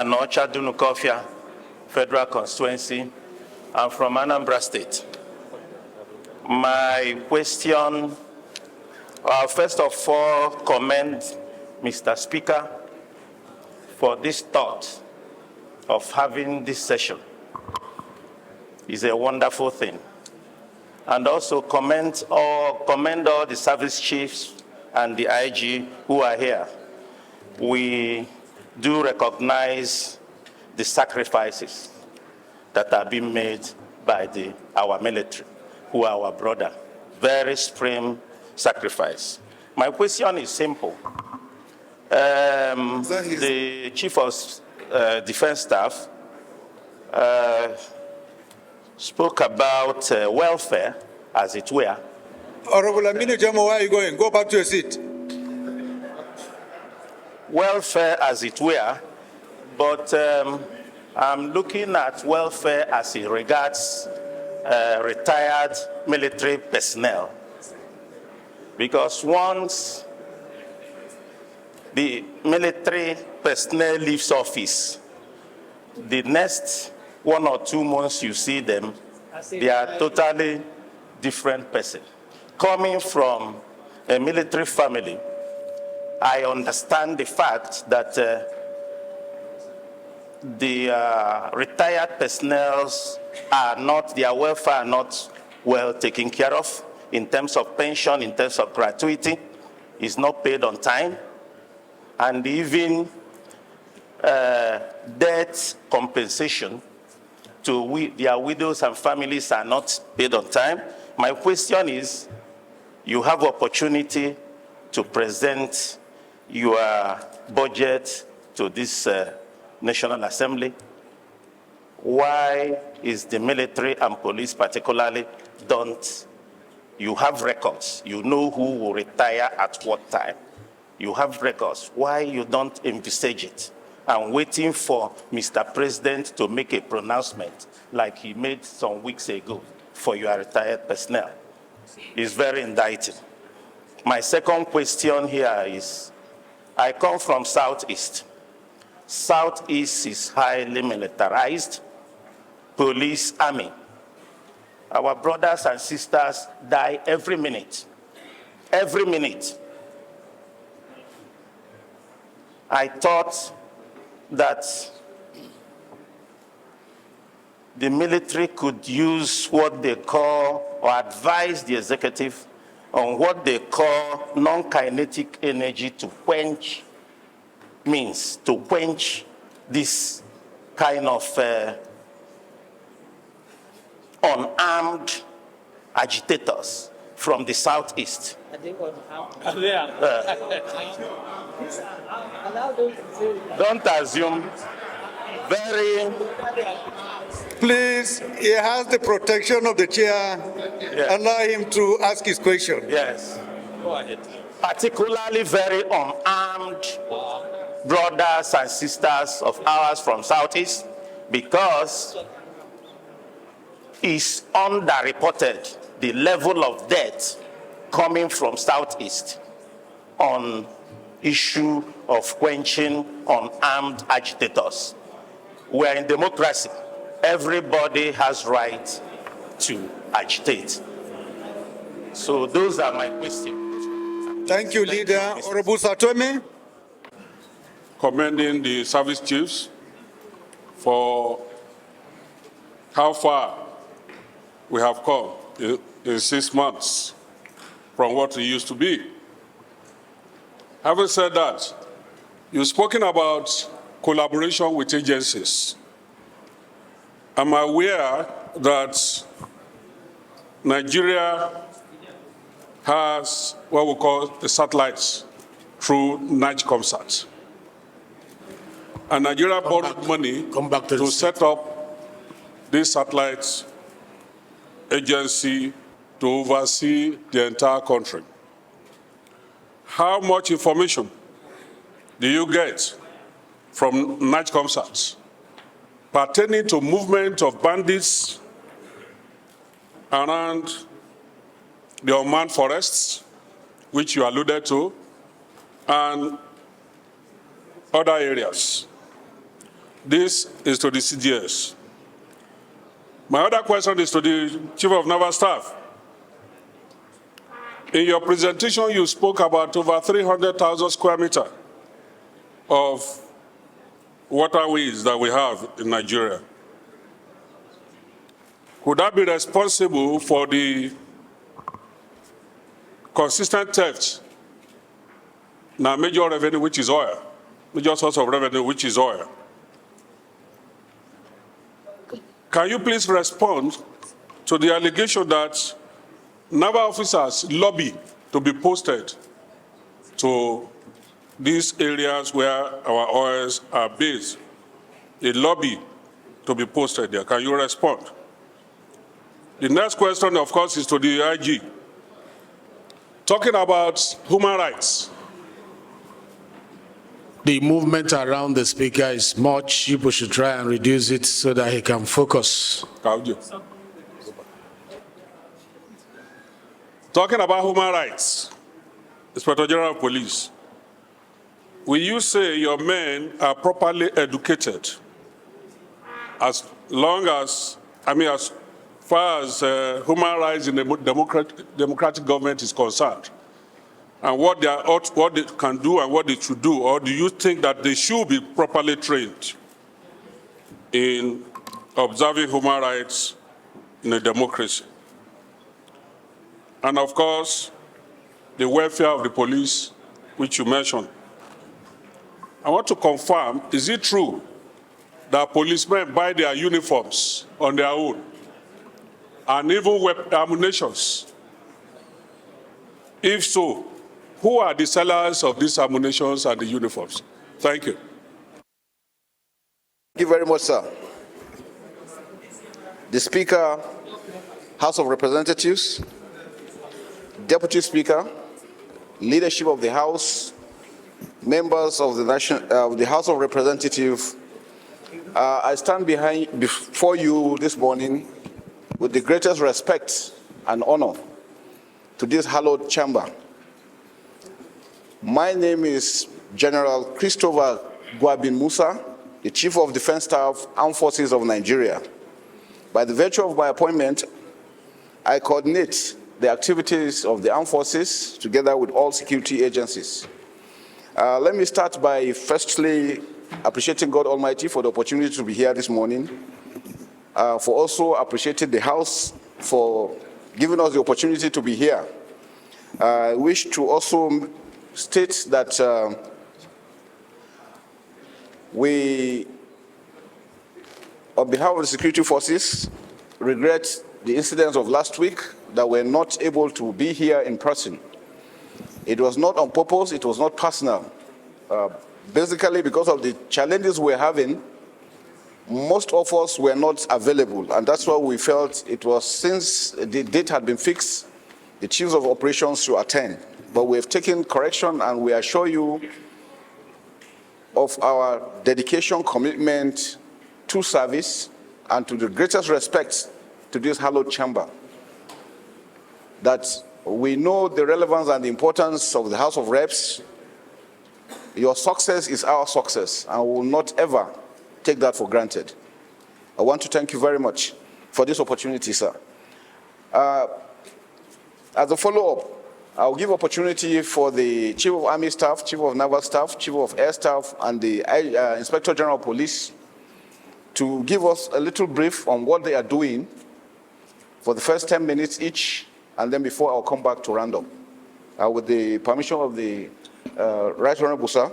Anocha Dunukofia, Federal Constituency. I'm from Anambra State. My question, first of all, commend Mr. Speaker for this thought of having this session. It's a wonderful thing. And also commend all the service chiefs and the IG who are here. We do recognize the sacrifices that are being made by our military, who are our brother. Very supreme sacrifice. My question is simple. The Chief of Defense Staff spoke about welfare, as it were. Honorable Aminu Jamo, where are you going? Go back to your seat. Welfare, as it were, but I'm looking at welfare as it regards retired military personnel. Because once the military personnel leaves office, the next 1 or 2 months you see them, they are totally different person. Coming from a military family, I understand the fact that the retired personnel their welfare are not well taken care of in terms of pension, in terms of gratuity, is not paid on time, and even death compensation to their widows and families are not paid on time. My question is, you have opportunity to present your budget to this National Assembly. Why is the military and police particularly you have records, you know who will retire at what time. You have records. Why you don't envisage it? I'm waiting for Mr. President to make a pronouncement like he made some weeks ago for your retired personnel. It's very indicting. My second question here is, I come from Southeast. Southeast is highly militarized, police, army. Our brothers and sisters die every minute. Every minute. I thought that the military could use what they call, or advise the executive on what they call non-kinetic energy to quench this kind of unarmed agitators from the Southeast. Don't assume. Please, he has the protection of the chair. Yes. Allow him to ask his question. Yes. Go ahead. Particularly very unarmed brothers and sisters of ours from Southeast, because it's underreported the level of death coming from Southeast on issue of quenching unarmed agitators. We're in democracy. Everybody has right to agitate. So those are my questions. Thank you, Leader. Honorable Satome. Commending the service chiefs for how far we have come in 6 months from what it used to be. Having said that, you've spoken about collaboration with agencies. I'm aware that Nigeria has what we call the satellites through NIGCOMSAT. And Nigeria borrowed money to set up this satellite agency to oversee the entire country. How much information do you get from NIGCOMSAT pertaining to movement of bandits around the unmanned forests, which you alluded to, and other areas? This is to the CGS. My other question is to the Chief of Naval Staff. In your presentation, you spoke about over 300,000 square meters of waterways that we have in Nigeria. Could that be responsible for the consistent theft in our major revenue, which is oil, major source of revenue, which is oil? Can you please respond to the allegation that naval officers lobby to be posted to these areas where our oils are based? They lobby to be posted there. Can you respond? The next question, of course, is to the IG. Talking about human rights. The movement around the speaker is much. People should try and reduce it so that he can focus. Talking about human rights, Inspector General of Police, will you say your men are properly educated as far as human rights in the democratic government is concerned? And what they can do and what they should do? Or do you think that they should be properly trained in observing human rights in a democracy? And of course, the welfare of the police, which you mentioned. I want to confirm, is it true that policemen buy their uniforms on their own and even ammunitions? If so, who are the sellers of these ammunitions and the uniforms? Thank you. Thank you very much, sir. The Speaker, House of Representatives, Deputy Speaker, leadership of the House, members of the House of Representatives, I stand before you this morning with the greatest respect and honor to this hallowed chamber. My name is General Christopher Gwabin Musa, the Chief of Defense Staff, Armed Forces of Nigeria. By the virtue of my appointment, I coordinate the activities of the armed forces together with all security agencies. Let me start by firstly appreciating God Almighty for the opportunity to be here this morning, for also appreciating the House for giving us the opportunity to be here. I wish to also state that we, on behalf of the security forces, regret the incidents of last week that we're not able to be here in person. It was not on purpose, it was not personal. Basically, because of the challenges we're having, most of us were not available, and that's why we felt it was, since the date had been fixed, the chiefs of operations should attend. But we have taken correction, and we assure you of our dedication, commitment to service, and to the greatest respect to this hallowed chamber, that we know the relevance and the importance of the House of Reps. Your success is our success, and we will not ever take that for granted. I want to thank you very much for this opportunity, sir. As a follow-up, I'll give opportunity for the Chief of Army Staff, Chief of Naval Staff, Chief of Air Staff, and the Inspector General of Police to give us a little brief on what they are doing for the first 10 minutes each, and then before I'll come back to round up. With the permission of the Right Honorable Sir,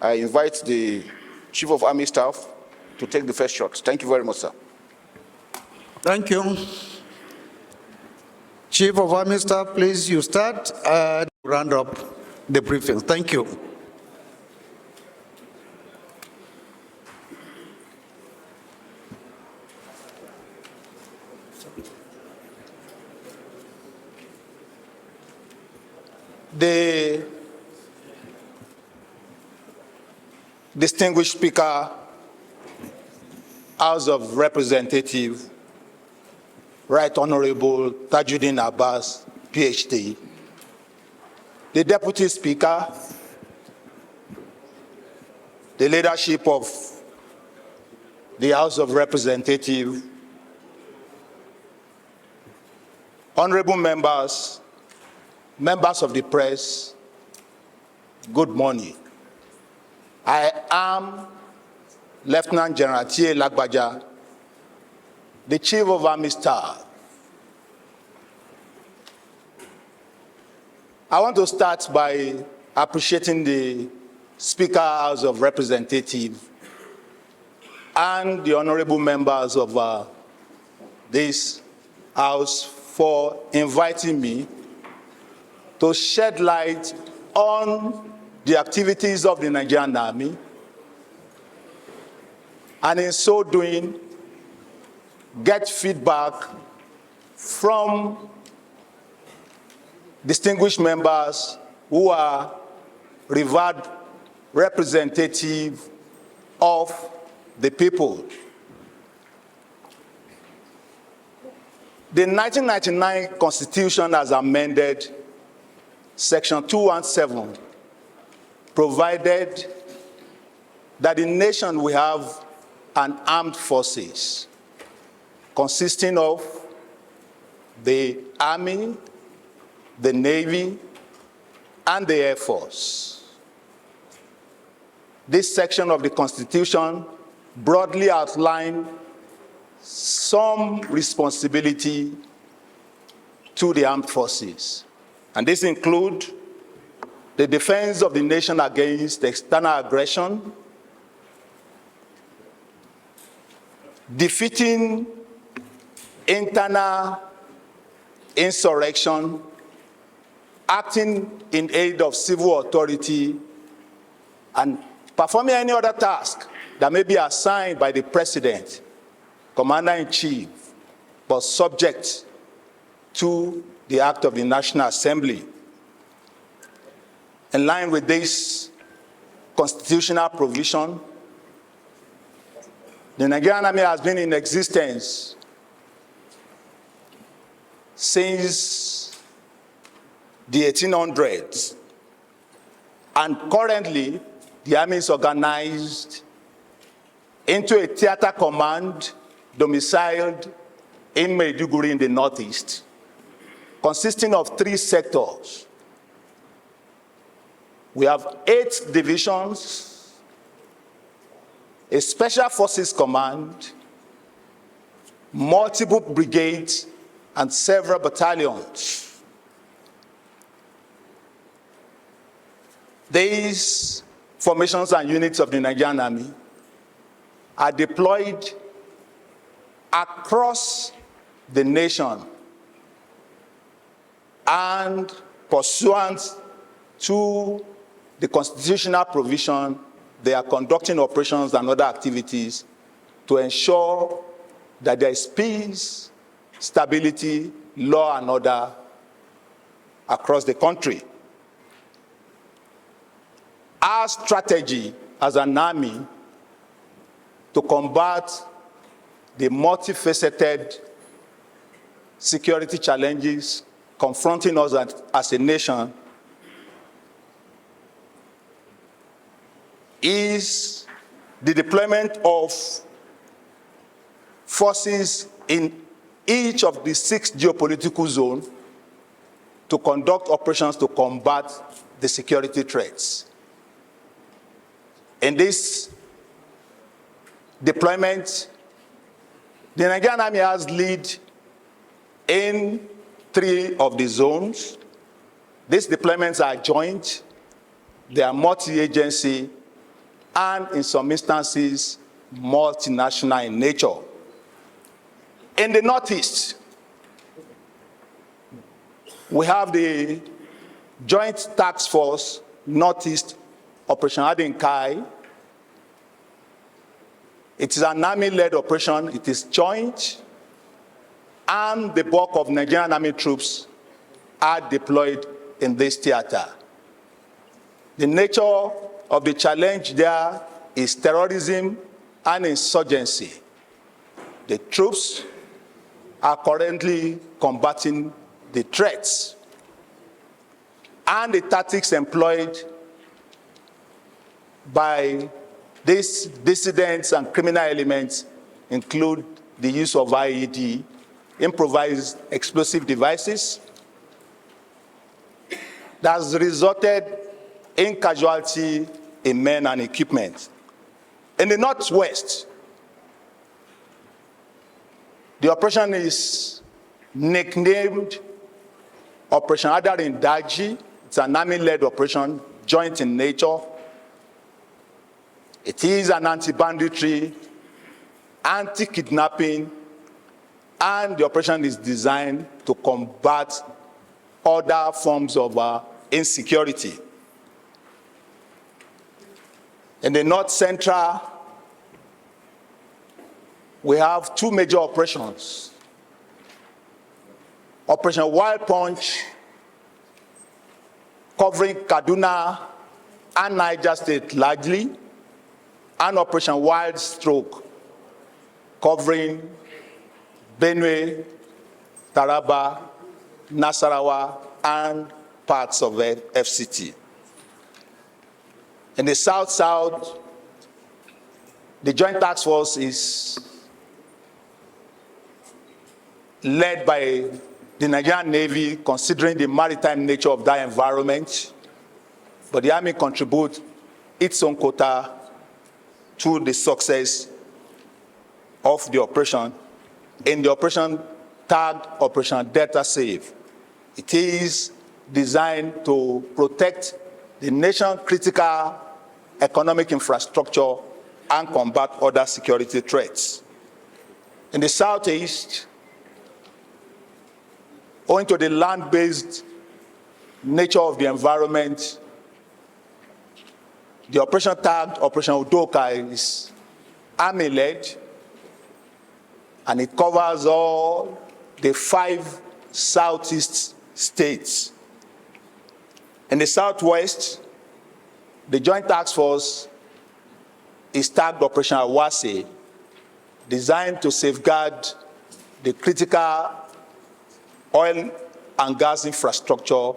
I invite the Chief of Army Staff to take the first shot. Thank you very much, sir. Thank you. Chief of Army Staff, please, you start and round up the briefing. Thank you. The distinguished Speaker, House of Representatives, Right Honorable Tajuddin Abbas, PhD, the Deputy Speaker, the leadership of the House of Representatives, honorable members, members of the press, good morning. I am Lieutenant General T.A. Lagbaja, the Chief of Army Staff. I want to start by appreciating the Speaker, House of Representatives, and the honorable members of this House for inviting me to shed light on the activities of the Nigerian Army, and in so doing, get feedback from distinguished members who are revered representatives of the people. The 1999 Constitution, as amended, Section 217, provided that the nation will have an armed forces consisting of the Army, the Navy, and the Air Force. This section of the Constitution broadly outlined some responsibility to the armed forces. And this includes the defense of the nation against external aggression, defeating internal insurrection, acting in aid of civil authority, and performing any other task that may be assigned by the President, Commander-in-Chief, but subject to the Act of the National Assembly. In line with this constitutional provision, the Nigerian Army has been in existence since the 1800s, and currently the Army is organized into a theater command domiciled in Maiduguri in the Northeast, consisting of 3 sectors. We have 8 divisions, a Special Forces Command, multiple brigades, and several battalions. These formations and units of the Nigerian Army are deployed across the nation, and pursuant to the constitutional provision, they are conducting operations and other activities to ensure that there is peace, stability, law and order across the country. Our strategy as an army to combat the multifaceted security challenges confronting us as a nation is the deployment of forces in each of the 6 geopolitical zones to conduct operations to combat the security threats. In this deployment, the Nigerian Army has lead in 3 of the zones. These deployments are joint, they are multi-agency, and in some instances, multinational in nature. In the Northeast, we have the Joint Task Force Northeast Operation Adinkai. It is an Army-led operation. It is joint, and the bulk of Nigerian Army troops are deployed in this theater. The nature of the challenge there is terrorism and insurgency. The troops are currently combating the threats, and the tactics employed by These dissidents and criminal elements include the use of IED, improvised explosive devices, that has resulted in casualty in men and equipment. In the Northwest, the operation is nicknamed Operation Adarin Daji. It's an army-led operation, joint in nature. It is an anti-banditry, anti-kidnapping, and the operation is designed to combat other forms of insecurity. In the North Central, we have two major operations. Operation Wild Punch, covering Kaduna and Niger State largely, and Operation Wild Stroke, covering Benue, Taraba, Nasarawa, and parts of FCT. In the South-South, the Joint Task Force is led by the Nigerian Navy, considering the maritime nature of that environment, but the Army contributes its own quota to the success of the operation. In the operation tagged Operation Delta Save, it is designed to protect the nation's critical economic infrastructure and combat other security threats. In the Southeast, owing to the land-based nature of the environment, the operation tagged Operation Udoka is Army-led, and it covers all the 5 Southeast states. In the Southwest, the Joint Task Force is tagged Operation Awase, designed to safeguard the critical oil and gas infrastructure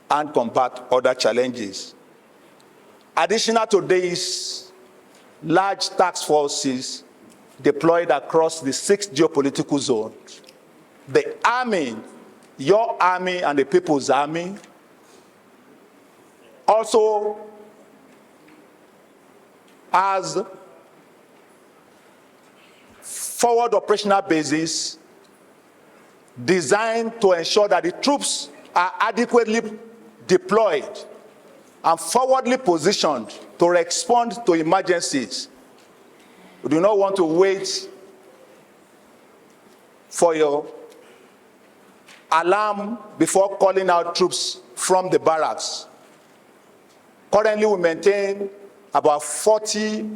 and combat other challenges. Additional to these large task forces deployed across the 6 geopolitical zones, the Army, your Army and the People's Army, also has forward operational bases designed to ensure that the troops are adequately deployed and forwardly positioned to respond to emergencies. We do not want to wait for your alarm before calling out troops from the barracks. Currently, we maintain about 40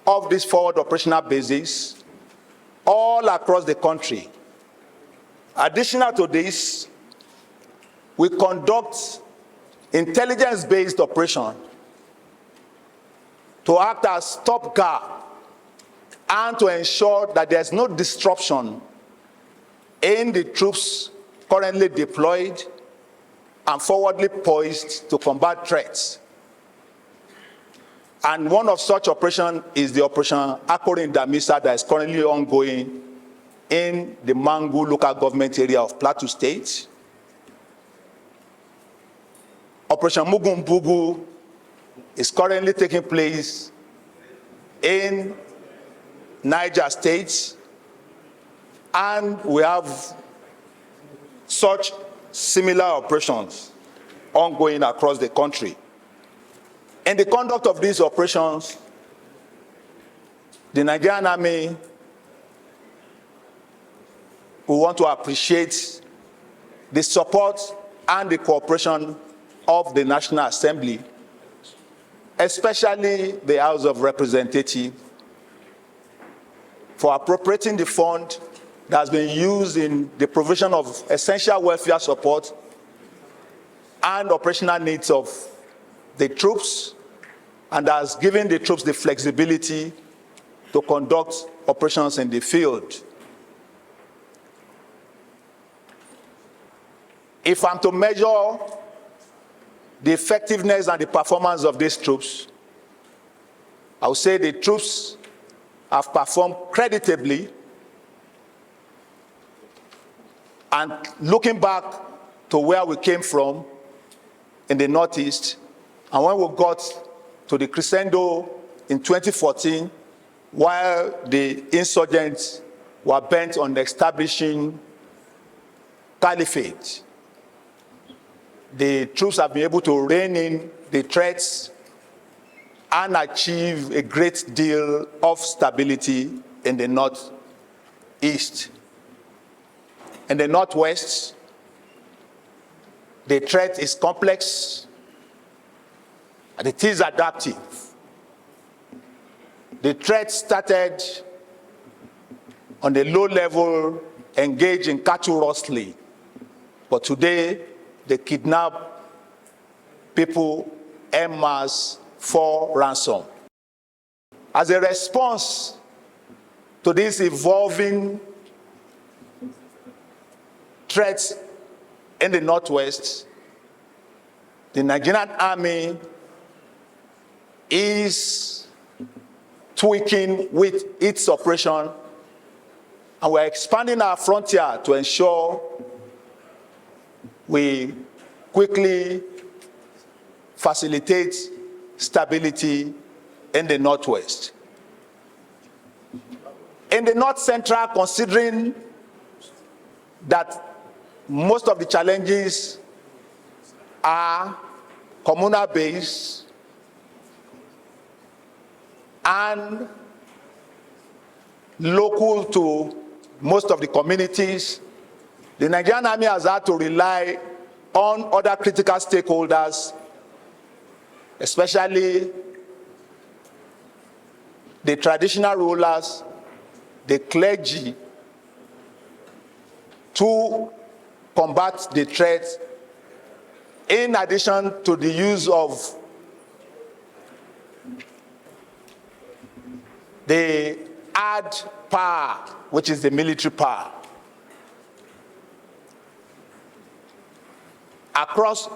of these forward operational bases all across the country. Additional to this, we conduct intelligence-based operation to act as stopgap and to ensure that there's no disruption in the troops currently deployed and forwardly poised to combat threats. And one of such operations is the Operation Akorin Damisa that is currently ongoing in the Mangu local government area of Plateau State. Operation Mugumbugu is currently taking place in Niger State, and we have such similar operations ongoing across the country. In the conduct of these operations, the Nigerian Army, we want to appreciate the support and the cooperation of the National Assembly, especially the House of Representatives, for appropriating the fund that has been used in the provision of essential welfare support and operational needs of the troops, and has given the troops the flexibility to conduct operations in the field. If I'm to measure the effectiveness and the performance of these troops, I would say the troops have performed creditably. And looking back to where we came from in the Northeast, and when we got to the crescendo in 2014, while the insurgents were bent on establishing caliphate, the troops have been able to rein in the threats and achieve a great deal of stability in the Northeast. In the Northwest, the threat is complex and it is adaptive. The threat started on the low level, engaged in cattle rustling, but today they kidnap people en masse for ransom. As a response to this evolving threats in the Northwest, the Nigerian Army is tweaking with its operation, and we're expanding our frontier to ensure we quickly facilitate stability in the Northwest. In the North Central, considering that most of the challenges are communal based and local to most of the communities, the Nigerian Army has had to rely on other critical stakeholders, especially the traditional rulers, the clergy, to combat the threat, in addition to the use of the hard power, which is the military power. Across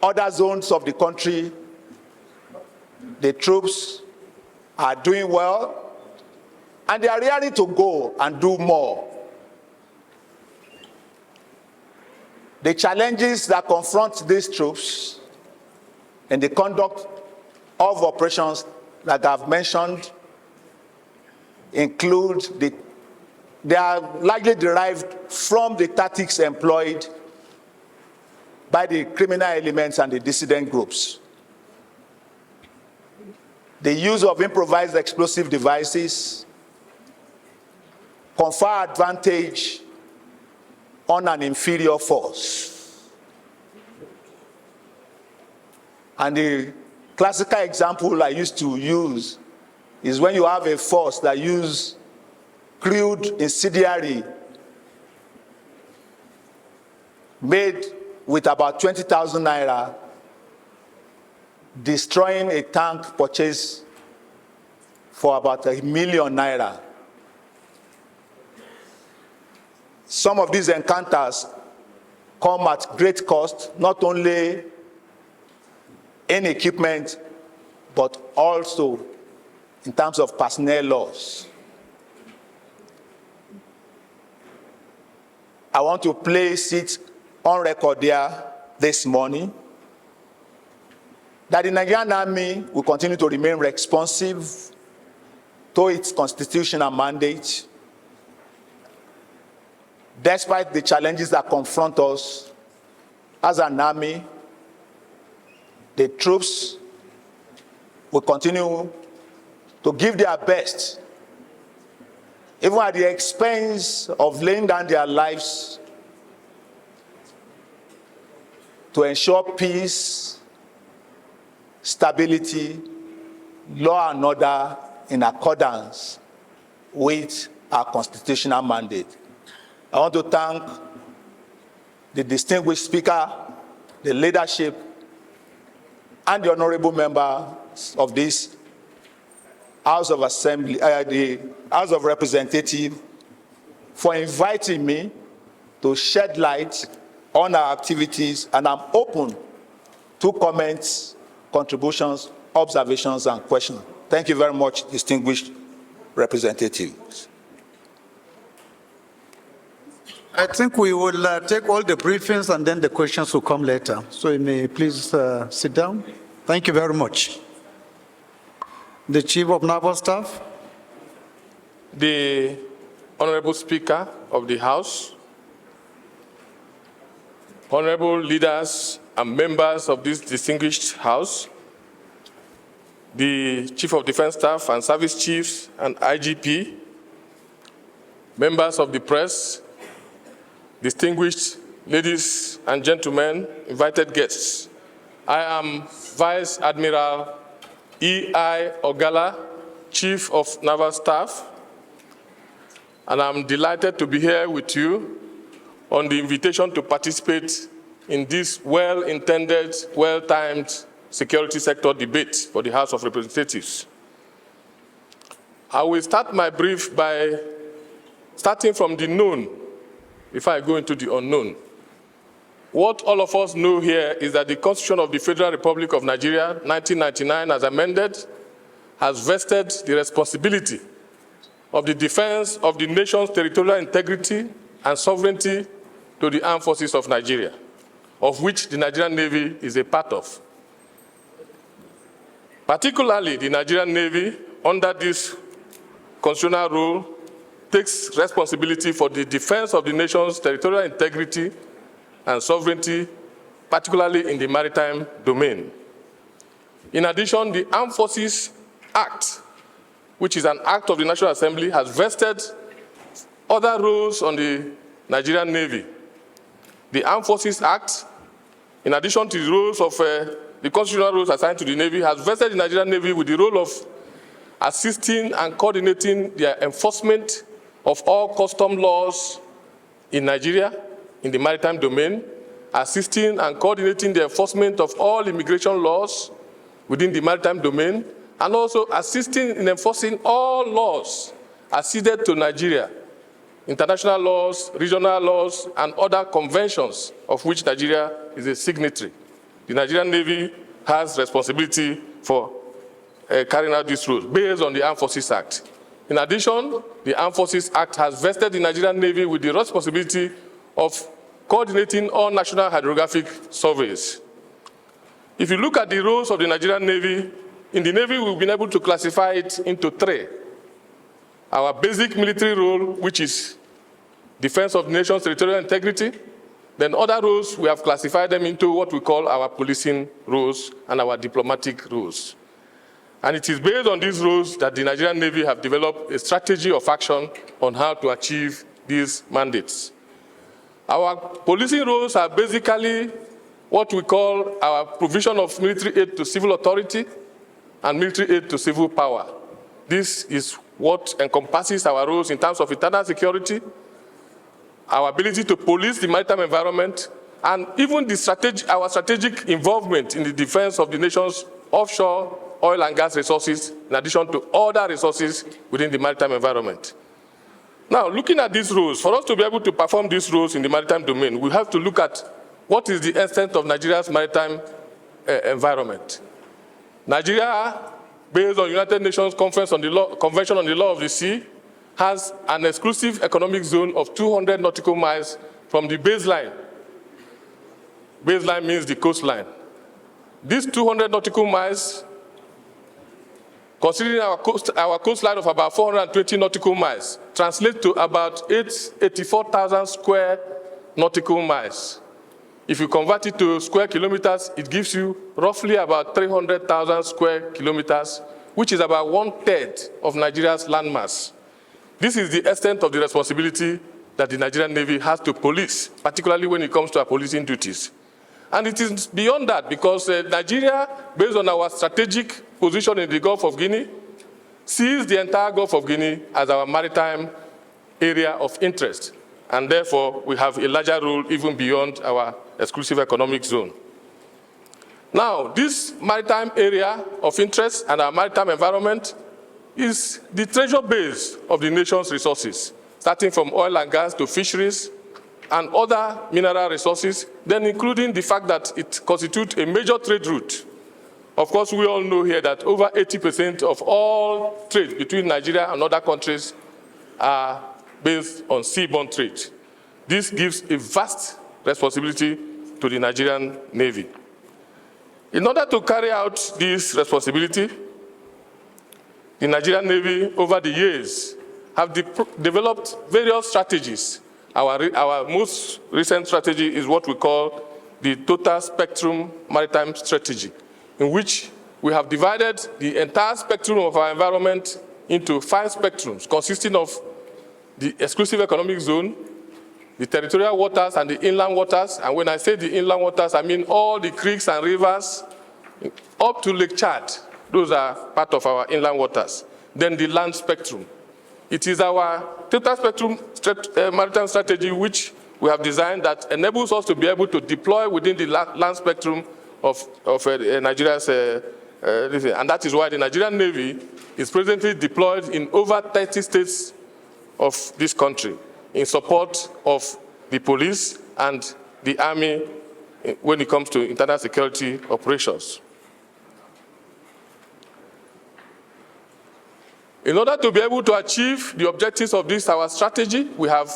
other zones of the country, the troops are doing well, and they are ready to go and do more. The challenges that confront these troops in the conduct of operations that I've mentioned include they are largely derived from the tactics employed by the criminal elements and the dissident groups. The use of improvised explosive devices confer advantage on an inferior force. And the classical example I used to use is when you have a force that uses crude incendiary made with about 20,000 naira, destroying a tank purchased for about 1 million naira. Some of these encounters come at great cost, not only in equipment, but also in terms of personnel loss. I want to place it on record here this morning that the Nigerian Army will continue to remain responsive to its constitutional mandate, despite the challenges that confront us as an army. The troops will continue to give their best, even at the expense of laying down their lives, to ensure peace, stability, law and order in accordance with our constitutional mandate. I want to thank the distinguished speaker, the leadership, and the honorable members of this House of Assembly, the House of Representatives, for inviting me to shed light on our activities, and I'm open to comments, contributions observations and questions. Thank you very much, distinguished representatives. I think we will take all the briefings and then the questions will come later. So you may please sit down. Thank you very much. The Chief of Naval Staff. The Honorable Speaker of the House, honorable leaders and members of this distinguished House, the Chief of Defense Staff and Service Chiefs and IGP, members of the press, distinguished ladies and gentlemen, invited guests. I am Vice Admiral E.I. Ogala, Chief of Naval Staff, and I'm delighted to be here with you on the invitation to participate in this well-intended, well-timed security sector debate for the House of Representatives. I will start my brief by starting from the known before I go into the unknown. What all of us know here is that the Constitution of the Federal Republic of Nigeria, 1999, as amended, has vested the responsibility of the defense of the nation's territorial integrity and sovereignty to the armed forces of Nigeria, of which the Nigerian Navy is a part of. Particularly, the Nigerian Navy, under this constitutional rule, takes responsibility for the defense of the nation's territorial integrity and sovereignty, particularly in the maritime domain. In addition, the Armed Forces Act, which is an act of the National Assembly, has vested other roles on the Nigerian Navy. The Armed Forces Act, in addition to the roles of the constitutional roles assigned to the Navy, has vested the Nigerian Navy with the role of assisting and coordinating the enforcement of all custom laws in Nigeria, in the maritime domain, assisting and coordinating the enforcement of all immigration laws within the maritime domain, and also assisting in enforcing all laws acceded to Nigeria, international laws, regional laws, and other conventions of which Nigeria is a signatory. The Nigerian Navy has responsibility for carrying out these roles based on the Armed Forces Act. In addition, the Armed Forces Act has vested the Nigerian Navy with the responsibility of coordinating all national hydrographic surveys. If you look at the roles of the Nigerian Navy, in the Navy we've been able to classify it into three. Our basic military role, which is defense of the nation's territorial integrity. Then other roles, we have classified them into what we call our policing roles and our diplomatic roles. And it is based on these roles that the Nigerian Navy have developed a strategy of action on how to achieve these mandates. Our policing roles are basically what we call our provision of military aid to civil authority and military aid to civil power. This is what encompasses our roles in terms of internal security, our ability to police the maritime environment, and even our strategic involvement in the defense of the nation's offshore oil and gas resources, in addition to other resources within the maritime environment. Now, looking at these roles, for us to be able to perform these roles in the maritime domain, we have to look at what is the extent of Nigeria's maritime environment. Nigeria, based on United Nations Convention on the Law of the Sea, has an exclusive economic zone of 200 nautical miles from the baseline. Baseline means the coastline. These 200 nautical miles, considering our coastline of about 420 nautical miles, translate to about 84,000 square nautical miles. If you convert it to square kilometers, it gives you roughly about 300,000 square kilometers, which is about 1/3 of Nigeria's landmass. This is the extent of the responsibility that the Nigerian Navy has to police, particularly when it comes to our policing duties. And it is beyond that, because Nigeria, based on our strategic position in the Gulf of Guinea, sees the entire Gulf of Guinea as our maritime area of interest. And therefore, we have a larger role even beyond our exclusive economic zone. Now, this maritime area of interest and our maritime environment is the treasure base of the nation's resources, starting from oil and gas to fisheries and other mineral resources, then including the fact that it constitutes a major trade route Of course, we all know here that over 80% of all trade between Nigeria and other countries are based on seaborne trade. This gives a vast responsibility to the Nigerian Navy. In order to carry out this responsibility, the Nigerian Navy over the years have developed various strategies. Our most recent strategy is what we call the Total Spectrum Maritime Strategy, in which we have divided the entire spectrum of our environment into 5 spectrums, consisting of the exclusive economic zone, the territorial waters and the inland waters. And when I say the inland waters, I mean all the creeks and rivers up to Lake Chad. Those are part of our inland waters. Then the land spectrum. It is our total spectrum maritime strategy which we have designed that enables us to be able to deploy within the land spectrum of Nigeria's, and that is why the Nigerian Navy is presently deployed in over 30 states of this country in support of the police and the army when it comes to internal security operations. In order to be able to achieve the objectives of this, our strategy, we have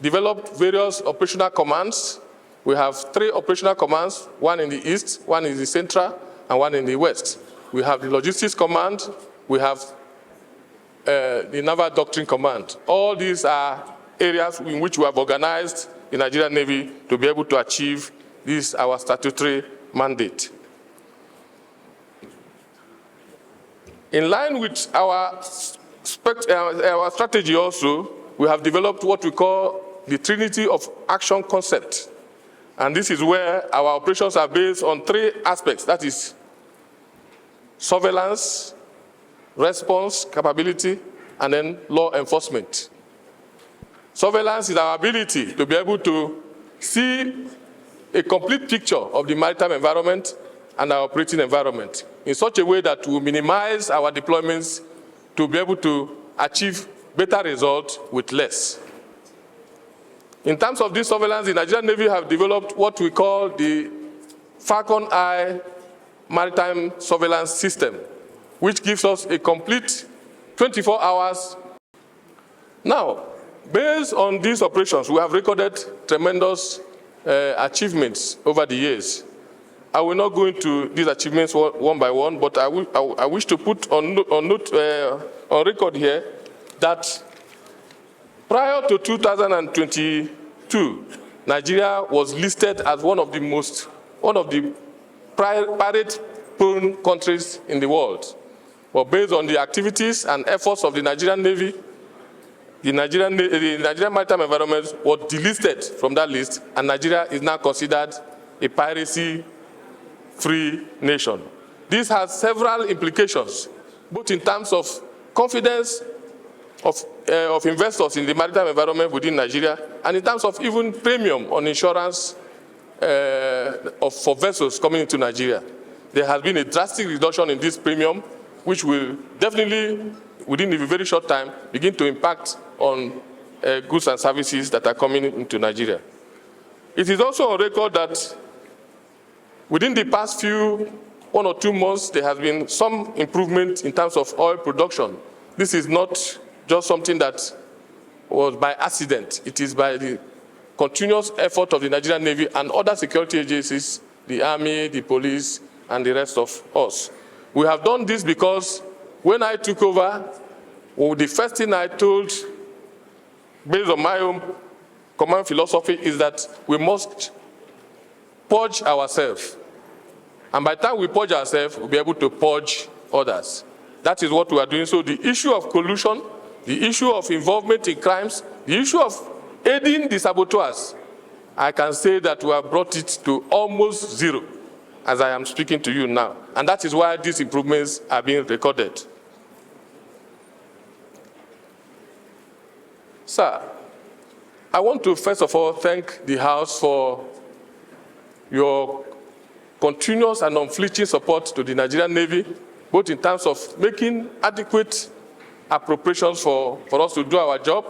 developed various operational commands. We have 3 operational commands, one in the east, one in the central, and one in the west. We have the logistics command, we have the naval doctrine command. All these are areas in which we have organized the Nigerian Navy to be able to achieve this, our statutory mandate. In line with our strategy also, we have developed what we call the Trinity of Action concept. And this is where our operations are based on 3 aspects, that is surveillance, response, capability, and then law enforcement. Surveillance is our ability to be able to see a complete picture of the maritime environment and our operating environment in such a way that we minimize our deployments to be able to achieve better results with less. In terms of this surveillance, the Nigerian Navy have developed what we call the Falcon Eye Maritime Surveillance System, which gives us a complete 24 hours. Now, based on these operations, we have recorded tremendous achievements over the years. I will not go into these achievements one by one, but I wish to put on record here that prior to 2022, Nigeria was listed as one of the pirate-prone countries in the world. But based on the activities and efforts of the Nigerian Navy, the Nigerian maritime environment was delisted from that list, and Nigeria is now considered a piracy-free nation. This has several implications, both in terms of confidence of investors in the maritime environment within Nigeria, and in terms of even premium on insurance for vessels coming into Nigeria. There has been a drastic reduction in this premium, which will definitely, within a very short time, begin to impact on goods and services that are coming into Nigeria. It is also on record that within the past 1 or 2 months, there has been some improvement in terms of oil production. This is not just something that was by accident. It is by the continuous effort of the Nigerian Navy and other security agencies, the Army, the police, and the rest of us. We have done this because when I took over, the first thing I told, based on my own command philosophy, is that we must purge ourselves. And by the time we purge ourselves, we'll be able to purge others. That is what we are doing. So the issue of collusion, the issue of involvement in crimes, the issue of aiding the saboteurs, I can say that we have brought it to almost zero as I am speaking to you now. And that is why these improvements are being recorded. Sir, I want to first of all thank the House for your continuous and unflinching support to the Nigerian Navy, both in terms of making adequate appropriations for us to do our job,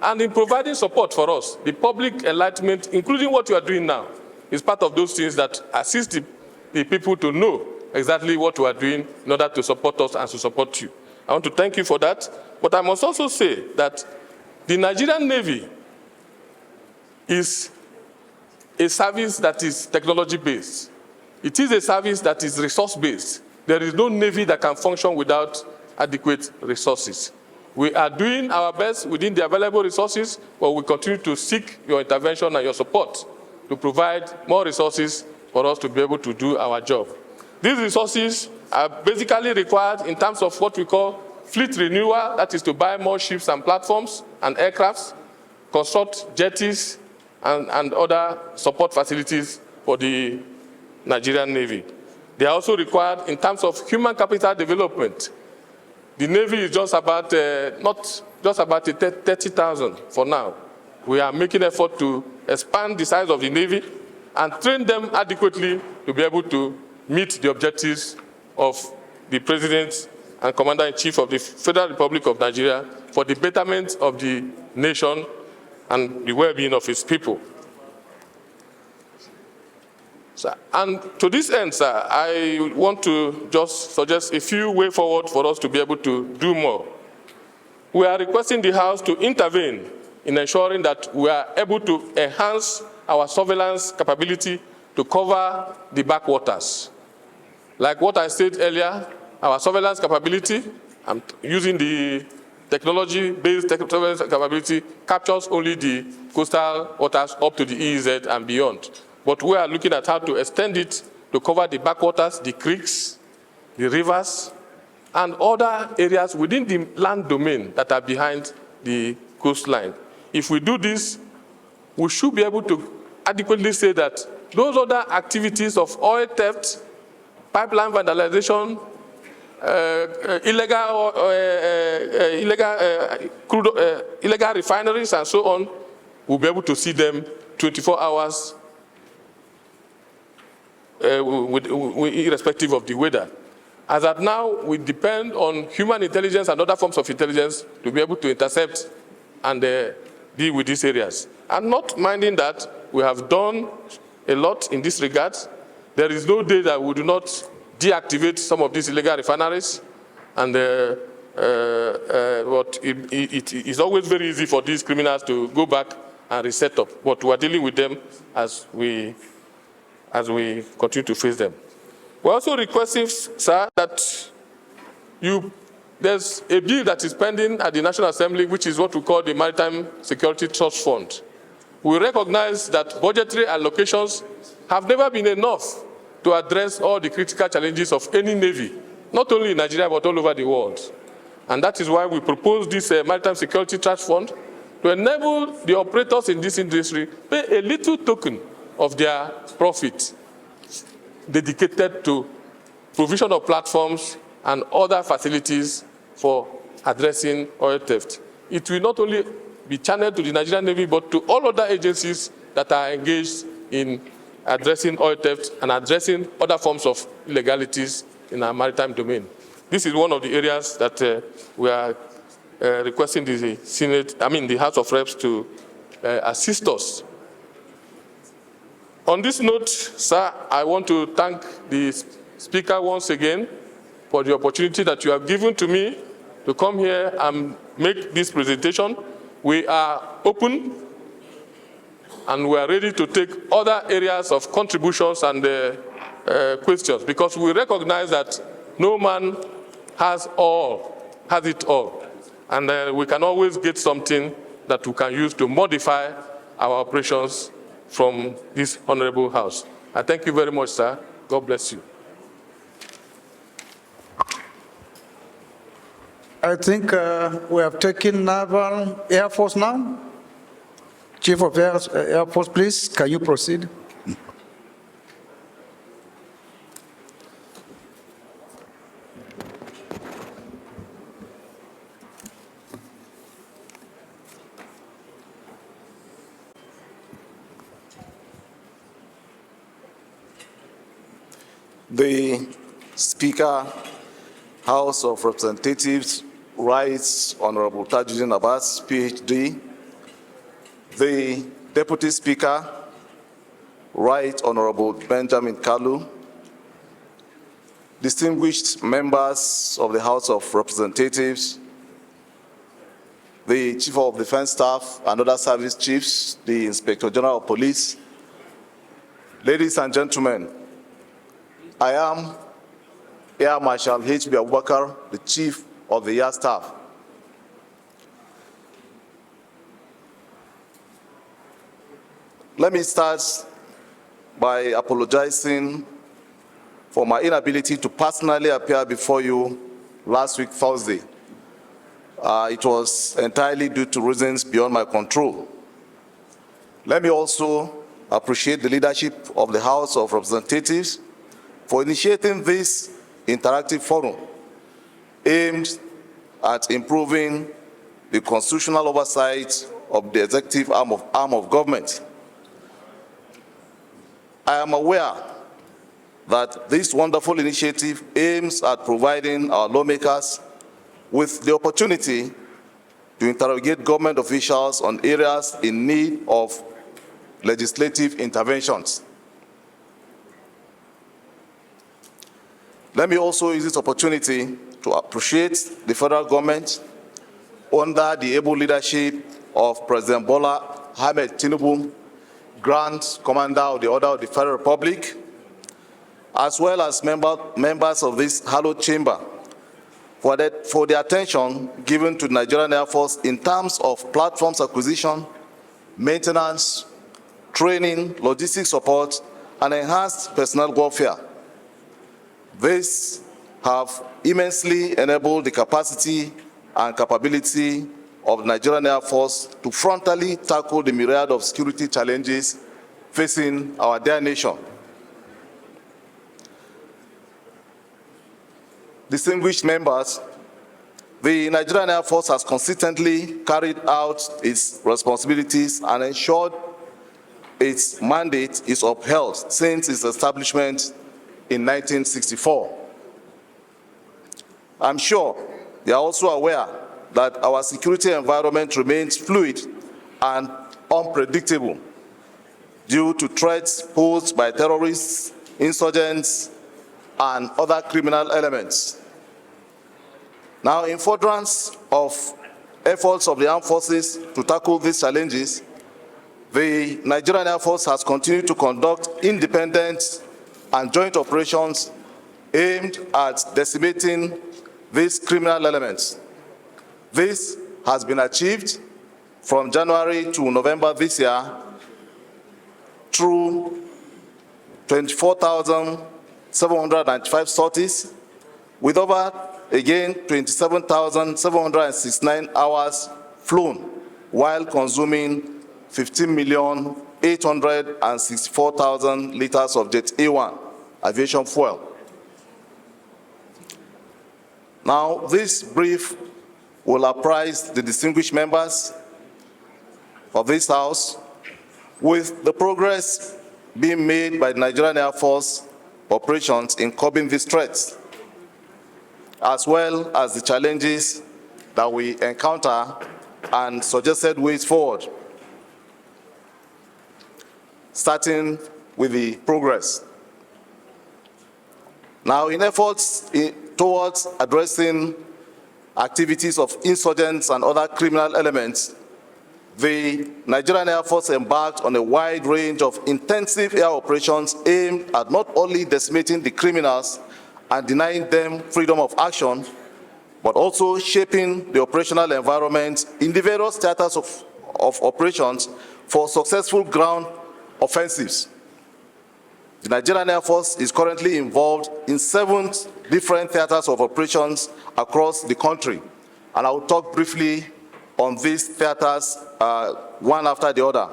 and in providing support for us. The public enlightenment, including what you are doing now, is part of those things that assist the people to know exactly what we are doing in order to support us and to support you. I want to thank you for that. But I must also say that the Nigerian Navy is a service that is technology-based. It is a service that is resource-based. There is no Navy that can function without adequate resources. We are doing our best within the available resources, but we continue to seek your intervention and your support to provide more resources for us to be able to do our job. These resources are basically required in terms of what we call fleet renewal, that is to buy more ships and platforms and aircrafts, construct jetties, and other support facilities for the Nigerian Navy. They are also required in terms of human capital development. The Navy is just about, not just about 30,000 for now. We are making effort to expand the size of the Navy and train them adequately to be able to meet the objectives of the President and Commander-in-Chief of the Federal Republic of Nigeria for the betterment of the nation and the well-being of its people. And to this end, sir, I want to just suggest a few ways forward for us to be able to do more. We are requesting the House to intervene in ensuring that we are able to enhance our surveillance capability to cover the backwaters. Like what I said earlier, our surveillance capability, using the technology-based surveillance capability, captures only the coastal waters up to the EEZ and beyond. But we are looking at how to extend it to cover the backwaters, the creeks, the rivers, and other areas within the land domain that are behind the coastline. If we do this, we should be able to adequately say that those other activities of oil theft, pipeline vandalization, illegal refineries, and so on, we'll be able to see them 24 hours irrespective of the weather. As at now, we depend on human intelligence and other forms of intelligence to be able to intercept and deal with these areas. And not minding that, we have done a lot in this regard. There is no day that we do not deactivate some of these illegal refineries, and but it is always very easy for these criminals to go back and reset up. But we are dealing with them as we continue to face them. We're also requesting, sir, that there's a bill that is pending at the National Assembly, which is what we call the Maritime Security Trust Fund. We recognize that budgetary allocations have never been enough to address all the critical challenges of any navy, not only in Nigeria, but all over the world. And that is why we propose this Maritime Security Trust Fund to enable the operators in this industry pay a little token of their profit dedicated to provision of platforms and other facilities for addressing oil theft. It will not only be channeled to the Nigerian Navy, but to all other agencies that are engaged in addressing oil theft and addressing other forms of illegalities in our maritime domain. This is one of the areas that we are requesting the Senate, the House of Reps to assist us. On this note, sir, I want to thank the Speaker once again for the opportunity that you have given to me to come here and make this presentation. We are open and we are ready to take other areas of contributions and questions, because we recognize that no man has it all. And we can always get something that we can use to modify our operations from this honorable House. I thank you very much, sir. God bless you. I think we have taken Naval Air Force now. Chief of Air Force, please, can you proceed? The Speaker, House of Representatives, writes Honorable Tajuddin Abbas, PhD. The Deputy Speaker, Right Honorable Benjamin Kalu. distinguished members of the House of Representatives, the Chief of Defense Staff and other service chiefs, the Inspector General of Police, ladies and gentlemen, I am Air Marshal H.B. Abubakar, the Chief of the Air Staff. Let me start by apologizing for my inability to personally appear before you last week, Thursday. It was entirely due to reasons beyond my control. Let me also appreciate the leadership of the House of Representatives for initiating this interactive forum aimed at improving the constitutional oversight of the executive arm of government. I am aware that this wonderful initiative aims at providing our lawmakers with the opportunity to interrogate government officials on areas in need of legislative interventions. Let me also use this opportunity to appreciate the federal government under the able leadership of President Bola Ahmed Tinubu, Grand Commander of the Order of the Federal Republic, as well as members of this hallowed chamber, for the attention given to the Nigerian Air Force in terms of platforms acquisition, maintenance, training, logistics support, and enhanced personnel warfare. These have immensely enabled the capacity and capability of the Nigerian Air Force to frontally tackle the myriad of security challenges facing our dear nation. Distinguished members, the Nigerian Air Force has consistently carried out its responsibilities and ensured its mandate is upheld since its establishment in 1964. I'm sure you are also aware that our security environment remains fluid and unpredictable due to threats posed by terrorists, insurgents, and other criminal elements. Now, in furtherance of efforts of the armed forces to tackle these challenges, the Nigerian Air Force has continued to conduct independent and joint operations aimed at decimating these criminal elements. This has been achieved from January to November this year through 24,795 sorties, with over, again, 27,769 hours flown, while consuming 15,864,000 liters of Jet A1 aviation fuel. Now, this brief will apprise the distinguished members of this House with the progress being made by the Nigerian Air Force operations in curbing these threats, as well as the challenges that we encounter and suggested ways forward, starting with the progress. Now, in efforts towards addressing activities of insurgents and other criminal elements, the Nigerian Air Force embarked on a wide range of intensive air operations aimed at not only decimating the criminals and denying them freedom of action, but also shaping the operational environment in the various theaters of operations for successful ground offensives. The Nigerian Air Force is currently involved in 7 different theaters of operations across the country, and I will talk briefly on these theaters one after the other,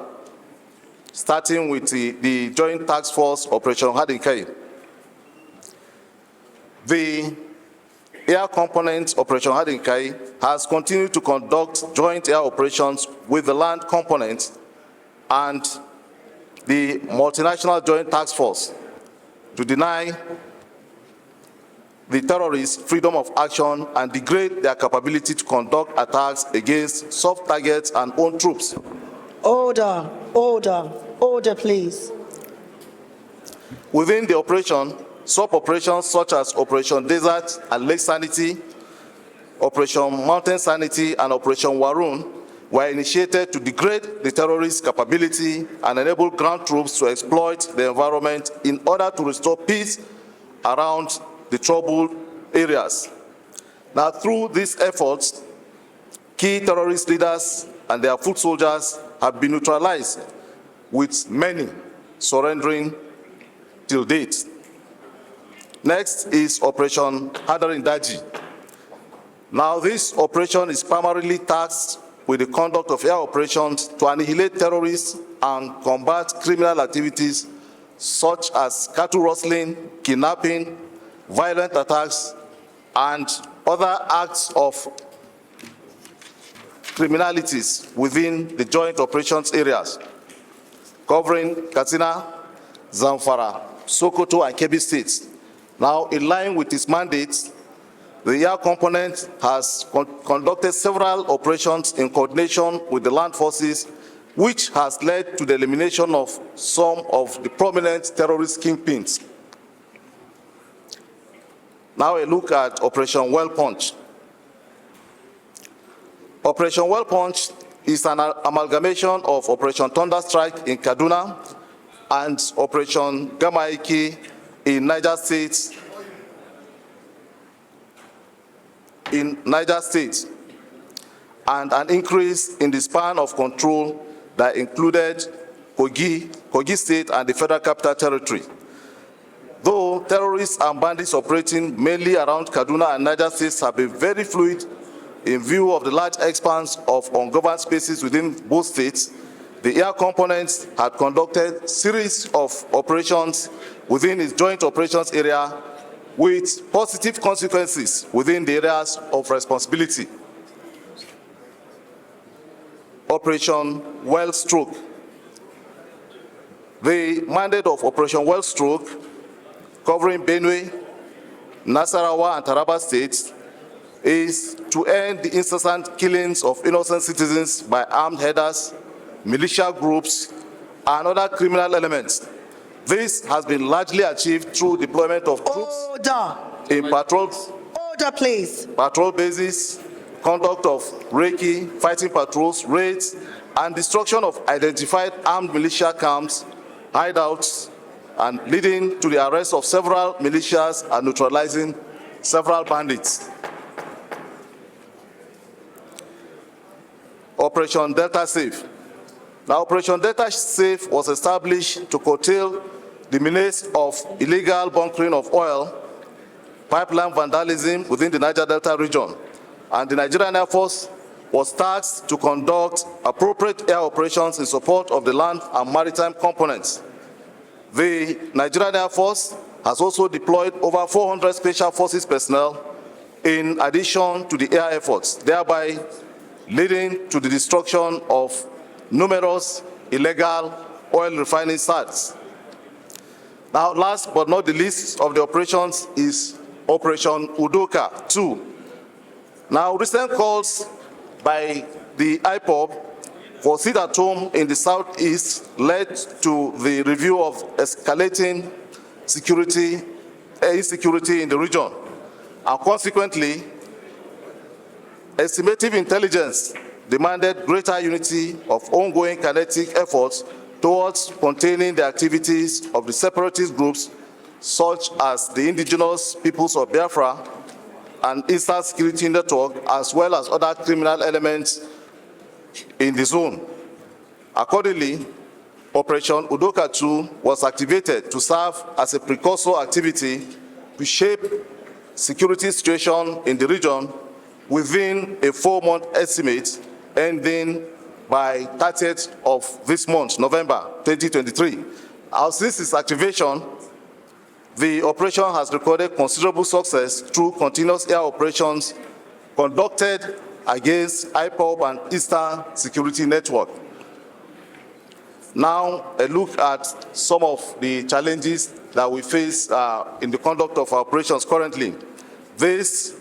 starting with the Joint Task Force Operation Hadinkai. The Air Component Operation Hadinkai has continued to conduct joint air operations with the Land Component and the Multinational Joint Task Force to deny the terrorists freedom of action and degrade their capability to conduct attacks against soft targets and own troops. Order, order, order, please. Within the operation, sub-operations such as Operation Desert and Lake Sanity, Operation Mountain Sanity, and Operation Warun were initiated to degrade the terrorist capability and enable ground troops to exploit the environment in order to restore peace around the troubled areas. Now, through these efforts, key terrorist leaders and their foot soldiers have been neutralized, with many surrendering till date. Next is Operation Hadarin Daji. Now, this operation is primarily tasked with the conduct of air operations to annihilate terrorists and combat criminal activities such as cattle rustling, kidnapping, violent attacks, and other acts of criminalities within the joint operations areas, covering Katsina, Zamfara, Sokoto, and Kebbi states. Now, in line with its mandate, the air component has conducted several operations in coordination with the land forces, which has led to the elimination of some of the prominent terrorist kingpins. Now a look at Operation Well Punch. Operation Well Punch is an amalgamation of Operation Thunder Strike in Kaduna and Operation Gamaiki in Niger State, and an increase in the span of control that included Kogi State and the Federal Capital Territory. Though terrorists and bandits operating mainly around Kaduna and Niger States have been very fluid in view of the large expanse of ungoverned spaces within both states, the air components had conducted a series of operations within its joint operations area with positive consequences within the areas of responsibility. Operation Wellstroke. The mandate of Operation Wellstroke, covering Benue, Nasarawa, and Taraba states, is to end the incessant killings of innocent citizens by armed headers, militia groups, and other criminal elements. This has been largely achieved through deployment of troops in patrols, patrol bases, conduct of recce, fighting patrols, raids, and destruction of identified armed militia camps, hideouts, and leading to the arrest of several militias and neutralizing several bandits. Operation Delta Safe. Now, Operation Delta Safe was established to curtail the menace of illegal bunkering of oil, pipeline vandalism within the Niger Delta region, and the Nigerian Air Force was tasked to conduct appropriate air operations in support of the land and maritime components. The Nigerian Air Force has also deployed over 400 Special Forces personnel in addition to the air efforts, thereby leading to the destruction of numerous illegal oil refining sites. Now, last but not the least of the operations is Operation Udoka 2. Now, recent calls by the IPOB for sit at home in the southeast led to the review of escalating insecurity in the region. And consequently, estimative intelligence demanded greater unity of ongoing kinetic efforts towards containing the activities of the separatist groups such as the indigenous peoples of Biafra and Eastern Security Network, as well as other criminal elements in the zone. Accordingly, Operation Udoka 2 was activated to serve as a precursor activity to shape security situation in the region within a 4-month estimate ending by 30th of this month, November 2023. Since its activation, the operation has recorded considerable success through continuous air operations conducted against IPOB and Eastern Security Network. Now, a look at some of the challenges that we face in the conduct of our operations currently. These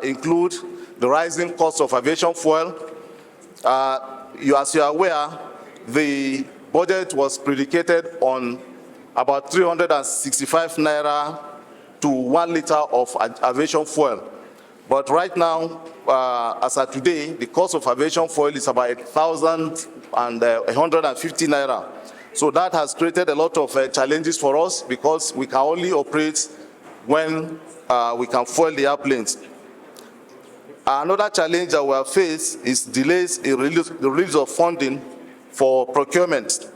include the rising cost of aviation fuel. As you are aware, the budget was predicated on about 365 naira to 1 liter of aviation fuel. But right now, as of today, the cost of aviation fuel is about 1,150 naira. So that has created a lot of challenges for us because we can only operate when we can fuel the airplanes. Another challenge that we have faced is delays in the release of funding for procurement.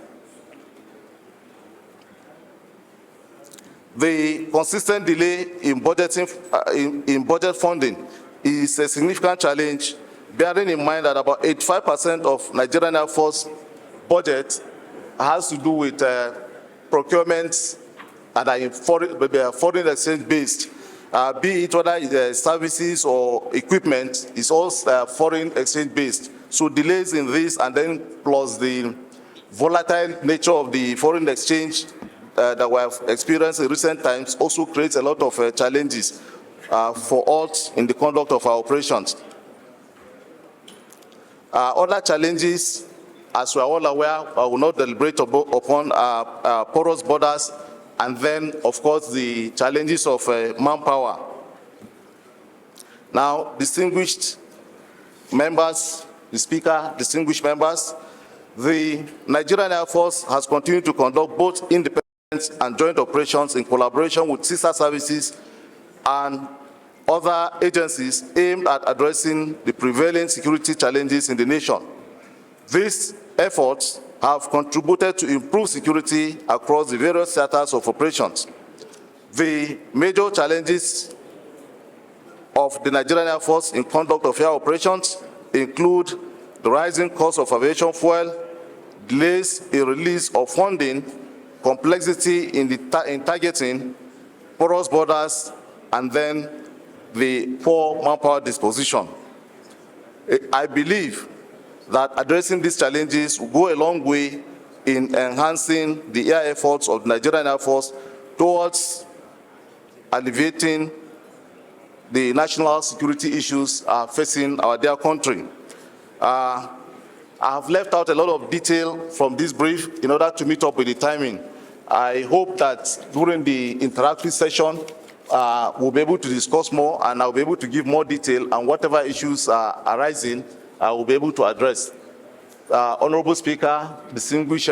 The consistent delay in budgeting in budget funding is a significant challenge, bearing in mind that about 85% of Nigerian Air Force budget has to do with procurement and are foreign exchange based. Be it whether it's services or equipment, is all foreign exchange based. So delays in this, and then plus the volatile nature of the foreign exchange that we have experienced in recent times also creates a lot of challenges for us in the conduct of our operations. Other challenges, as we are all aware, I will not deliberate upon porous borders, and then, of course, the challenges of manpower. Now, distinguished members, the Speaker, distinguished members, the Nigerian Air Force has continued to conduct both independent and joint operations in collaboration with sister services and other agencies aimed at addressing the prevailing security challenges in the nation. These efforts have contributed to improve security across the various theaters of operations. The major challenges of the Nigerian Air Force in conduct of air operations include the rising cost of aviation fuel, delays in release of funding, complexity in targeting, porous borders, and then the poor manpower disposition. I believe that addressing these challenges will go a long way in enhancing the air efforts of the Nigerian Air Force towards alleviating the national security issues facing our dear country. I have left out a lot of detail from this brief in order to meet up with the timing. I hope that during the interactive session, we'll be able to discuss more, and I'll be able to give more detail, and whatever issues are arising, I will be able to address. Honorable Speaker, distinguished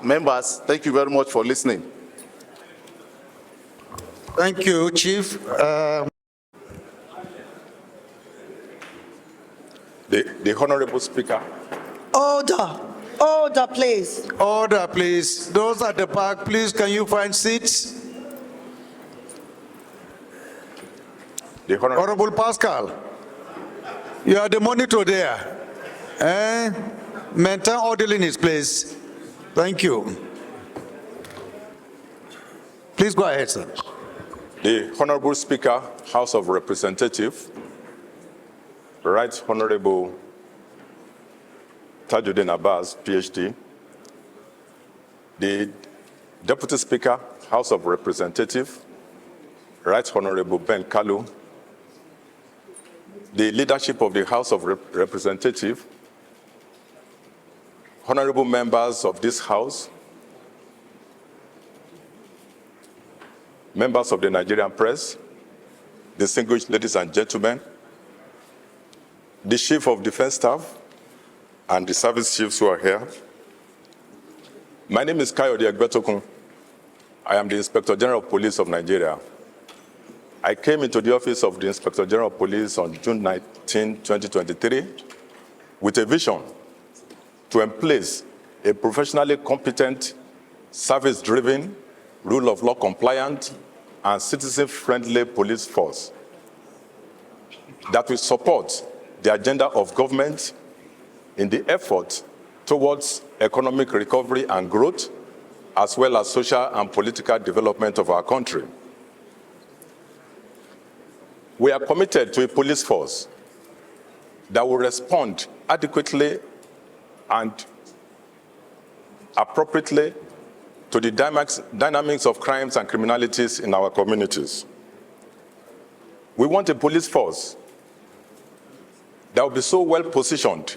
members, thank you very much for listening. Thank you, Chief. The Honorable Speaker. Order. Order, please. Order, please. Those at the back, please, can you find seats? The Honorable Pascal, you are the monitor there. Maintain orderliness, please. Thank you. Please go ahead, sir. The Honorable Speaker, House of Representatives, Right Honorable Tajuddin Abbas, PhD, the Deputy Speaker, House of Representatives, Right Honorable Ben Kalu, the leadership of the House of Representatives, honorable members of this House, members of the Nigerian press, distinguished ladies and gentlemen, the Chief of Defense Staff, and the service chiefs who are here. My name is Kayode Egbetokun. I am the Inspector General of Police of Nigeria. I came into the office of the Inspector General of Police on June 19, 2023, with a vision to emplace a professionally competent, service-driven, rule of law compliant, and citizen-friendly police force that will support the agenda of government in the effort towards economic recovery and growth, as well as social and political development of our country. We are committed to a police force that will respond adequately and appropriately to the dynamics of crimes and criminalities in our communities. We want a police force that will be so well positioned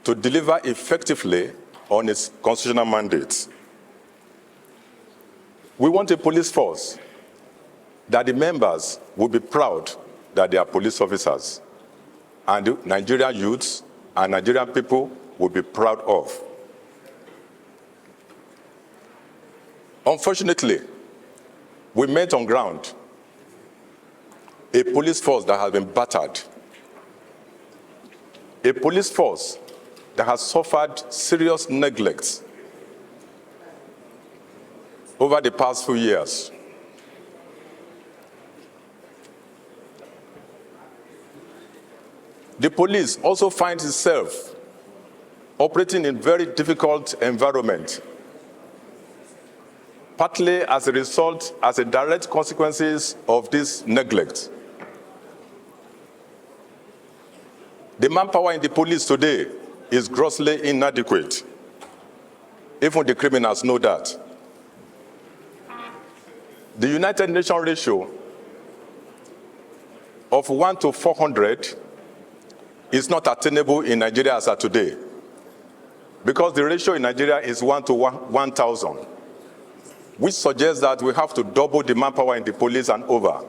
to deliver effectively on its constitutional mandates. We want a police force that the members will be proud that they are police officers, and the Nigerian youths and Nigerian people will be proud of. Unfortunately, we met on ground a police force that has been battered, a police force that has suffered serious neglect over the past few years. The police also finds itself operating in very difficult environment, partly as a result, as a direct consequences of this neglect. The manpower in the police today is grossly inadequate. Even the criminals know that. The United Nations ratio of 1 to 400 is not attainable in Nigeria as of today, because the ratio in Nigeria is 1 to 1,000, which suggests that we have to double the manpower in the police and over.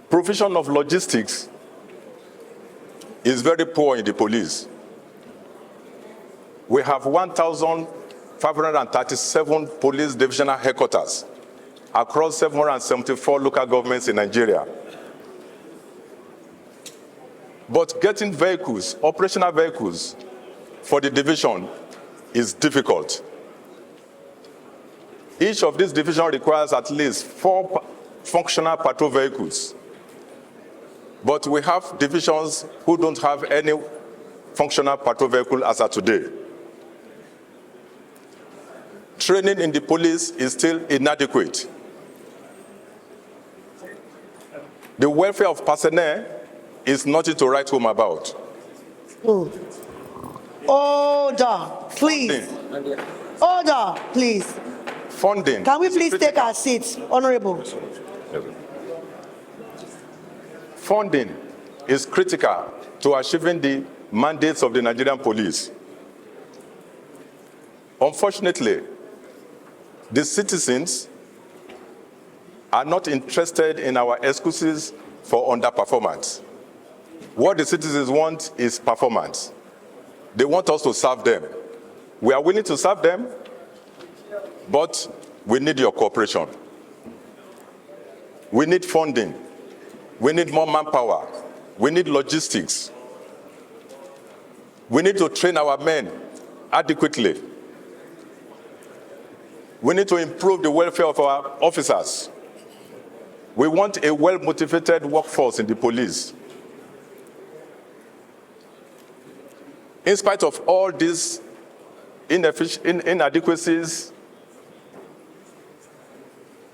Provision of logistics is very poor in the police. We have 1,537 police divisional headquarters across 774 local governments in Nigeria. But getting vehicles, operational vehicles, for the division is difficult. Each of these divisions requires at least 4 functional patrol vehicles. But we have divisions who don't have any functional patrol vehicle as of today. Training in the police is still inadequate. The welfare of personnel is nothing to write home about. Order, please. Order, please. Funding. Can we please take our seats, Honorable? Funding is critical to achieving the mandates of the Nigerian police. Unfortunately, the citizens are not interested in our excuses for underperformance. What the citizens want is performance. They want us to serve them. We are willing to serve them, but we need your cooperation. We need funding. We need more manpower. We need logistics. We need to train our men adequately. We need to improve the welfare of our officers. We want a well-motivated workforce in the police. In spite of all these inadequacies,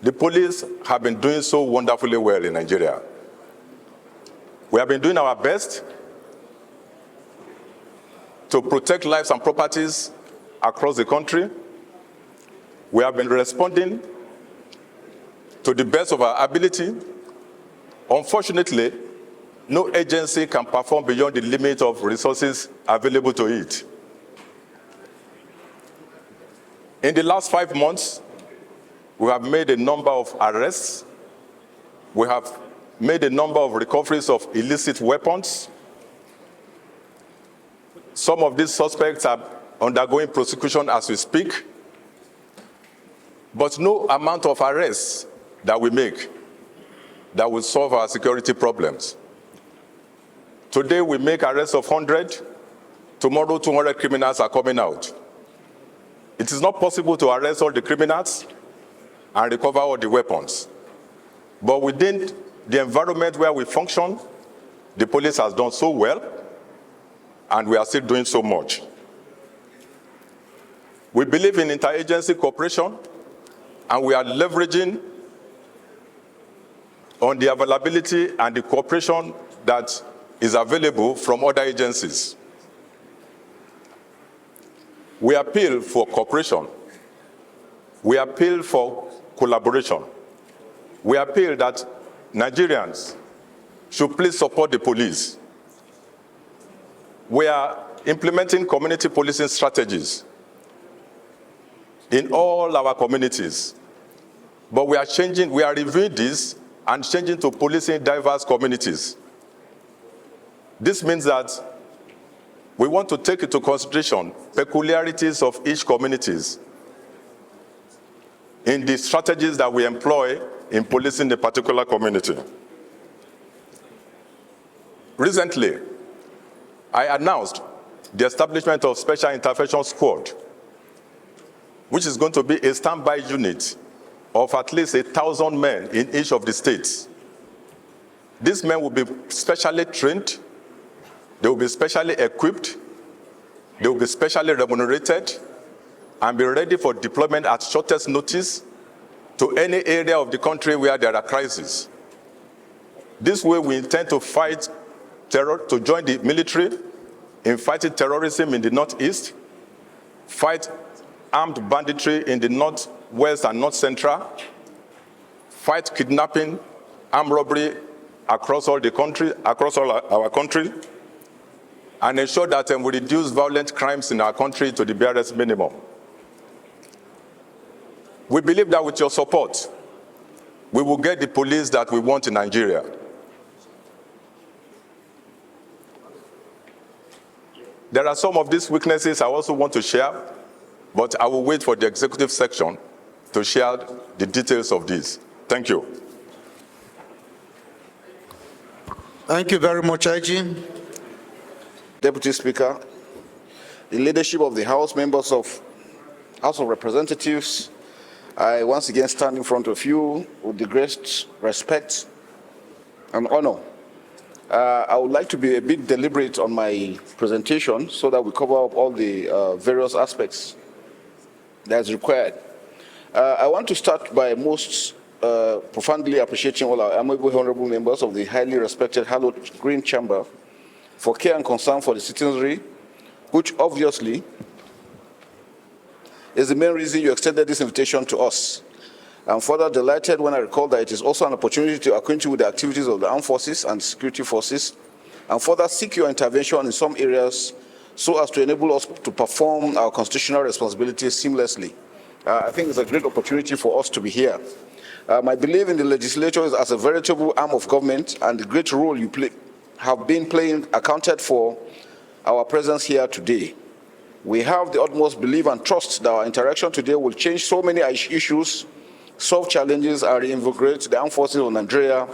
the police have been doing so wonderfully well in Nigeria. We have been doing our best to protect lives and properties across the country. We have been responding to the best of our ability. Unfortunately, no agency can perform beyond the limit of resources available to it. In the last 5 months, we have made a number of arrests. We have made a number of recoveries of illicit weapons. Some of these suspects are undergoing prosecution as we speak. But no amount of arrests that we make that will solve our security problems. Today we make arrests of 100. Tomorrow 200 criminals are coming out. It is not possible to arrest all the criminals and recover all the weapons. But within the environment where we function, the police has done so well, and we are still doing so much. We believe in interagency cooperation, and we are leveraging on the availability and the cooperation that is available from other agencies. We appeal for cooperation. We appeal for collaboration. We appeal that Nigerians should please support the police. We are implementing community policing strategies. in all our communities. But we are reviewing this and changing to policing diverse communities. This means that we want to take into consideration peculiarities of each communities in the strategies that we employ in policing a particular community. Recently, I announced the establishment of Special Intervention Squad, which is going to be a standby unit of at least 1,000 men in each of the states. These men will be specially trained, they will be specially equipped, they will be specially remunerated, and be ready for deployment at shortest notice to any area of the country where there are crises. This way, we intend to fight terror, to join the military in fighting terrorism in the Northeast, fight armed banditry in the Northwest and North Central, fight kidnapping, armed robbery across all the country, across all our country, and ensure that we reduce violent crimes in our country to the barest minimum. We believe that with your support, we will get the police that we want in Nigeria. There are some of these weaknesses I also want to share, but I will wait for the executive section to share the details of this. Thank you. Thank you very much, IG. Deputy Speaker, the leadership of the House, members of House of Representatives, I once again stand in front of you with the greatest respect and honor. I would like to be a bit deliberate on my presentation so that we cover up all the various aspects that's required. I want to start by most profoundly appreciating all our amiable honorable members of the highly respected hallowed Green Chamber for care and concern for the citizenry, which obviously is the main reason you extended this invitation to us. I'm further delighted when I recall that it is also an opportunity to acquaint you with the activities of the armed forces and security forces, and further seek your intervention in some areas so as to enable us to perform our constitutional responsibilities seamlessly. I think it's a great opportunity for us to be here. My belief in the legislature is as a veritable arm of government, and the great role you have been playing accounted for our presence here today. We have the utmost belief and trust that our interaction today will change so many issues, solve challenges, and reinvigorate the armed forces of Nigeria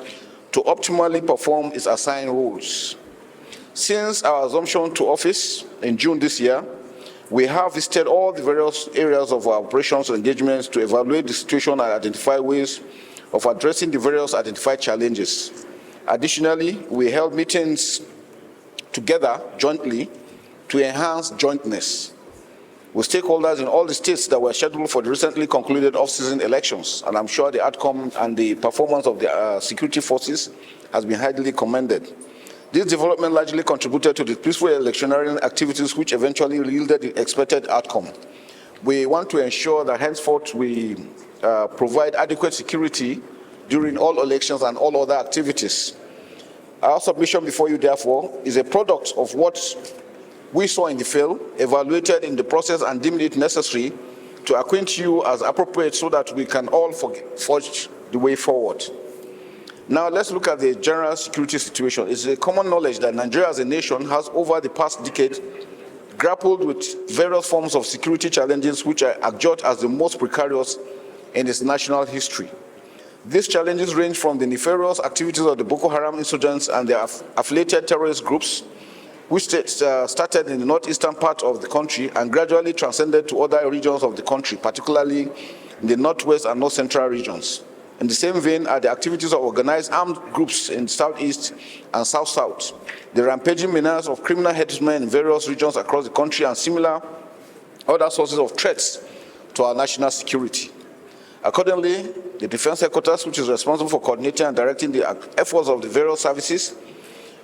to optimally perform its assigned roles. Since our assumption to office in June this year, we have visited all the various areas of our operations and engagements to evaluate the situation and identify ways of addressing the various identified challenges. Additionally, we held meetings together jointly to enhance jointness with stakeholders in all the states that were scheduled for the recently concluded off-season elections, and I'm sure the outcome and the performance of the security forces has been highly commended. This development largely contributed to the peaceful electioneering activities which eventually yielded the expected outcome. We want to ensure that henceforth we provide adequate security during all elections and all other activities. Our submission before you, therefore, is a product of what we saw in the field, evaluated in the process, and deemed it necessary to acquaint you as appropriate so that we can all forge the way forward. Now, let's look at the general security situation. It's a common knowledge that Nigeria as a nation has, over the past decade, grappled with various forms of security challenges which are adjudged as the most precarious in its national history. These challenges range from the nefarious activities of the Boko Haram insurgents and their affiliated terrorist groups, which started in the northeastern part of the country and gradually transcended to other regions of the country, particularly in the northwest and north central regions. In the same vein are the activities of organized armed groups in southeast and south-south, the rampaging menace of criminal headsmen in various regions across the country, and similar other sources of threats to our national security. Accordingly, the Defense Headquarters, which is responsible for coordinating and directing the efforts of the various services,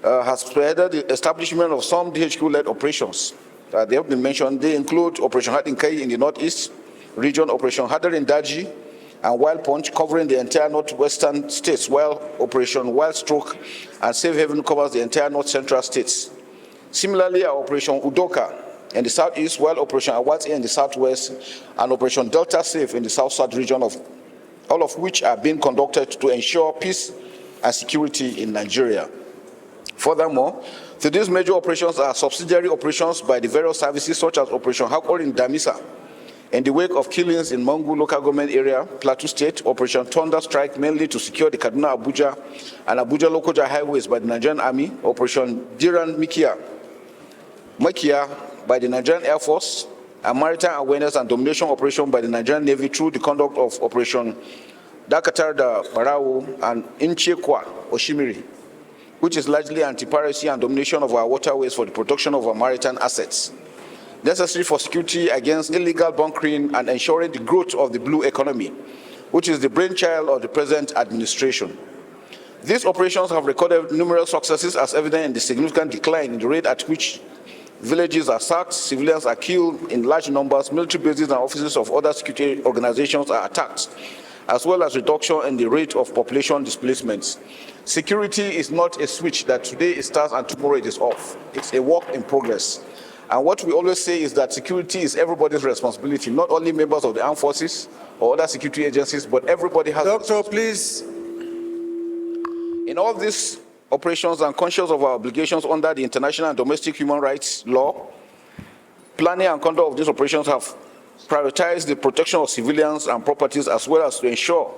has spearheaded the establishment of some DHQ-led operations. They have been mentioned. They include Operation Hadinkai in the northeast region, Operation Hadar in Daji, and Wild Punch covering the entire northwestern states, while Operation Wild Stroke and Safe Haven covers the entire north central states. Similarly, our Operation Udoka in the southeast, while Operation Awati in the southwest, and Operation Delta Safe in the south-south region, all of which are being conducted to ensure peace and security in Nigeria. Furthermore, to these major operations are subsidiary operations by the various services such as Operation Hakor in Damisa, in the wake of killings in Mangu local government area, Plateau State, Operation Thunder Strike mainly to secure the Kaduna-Abuja and Abuja-Lokoja highways by the Nigerian Army, Operation Diran Makia by the Nigerian Air Force, and maritime awareness and domination operation by the Nigerian Navy through the conduct of Operation Dakatar da Barao and Inchekwa Oshimiri, which is largely anti-piracy and domination of our waterways for the protection of our maritime assets, necessary for security against illegal bunkering and ensuring the growth of the blue economy, which is the brainchild of the present administration. These operations have recorded numerous successes as evident in the significant decline in the rate at which villages are sacked, civilians are killed in large numbers, military bases and offices of other security organizations are attacked, as well as reduction in the rate of population displacements. Security is not a switch that today it starts and tomorrow it is off. It's a work in progress. And what we always say is that security is everybody's responsibility, not only members of the armed forces or other security agencies, but everybody has. Doctor, please. In all these operations and conscious of our obligations under the international and domestic human rights law, planning and conduct of these operations have prioritized the protection of civilians and properties, as well as to ensure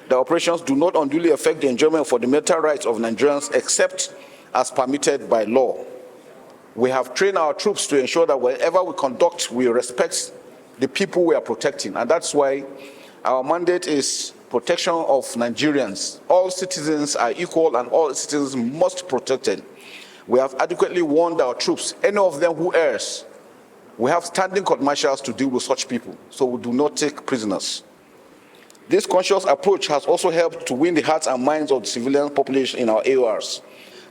that operations do not unduly affect the enjoyment of fundamental rights of Nigerians except as permitted by law. We have trained our troops to ensure that wherever we conduct, we respect the people we are protecting. And that's why our mandate is protection of Nigerians. All citizens are equal and all citizens must be protected. We have adequately warned our troops. Any of them who errs, we have standing court martials to deal with such people, so we do not take prisoners. This conscious approach has also helped to win the hearts and minds of the civilian population in our AORs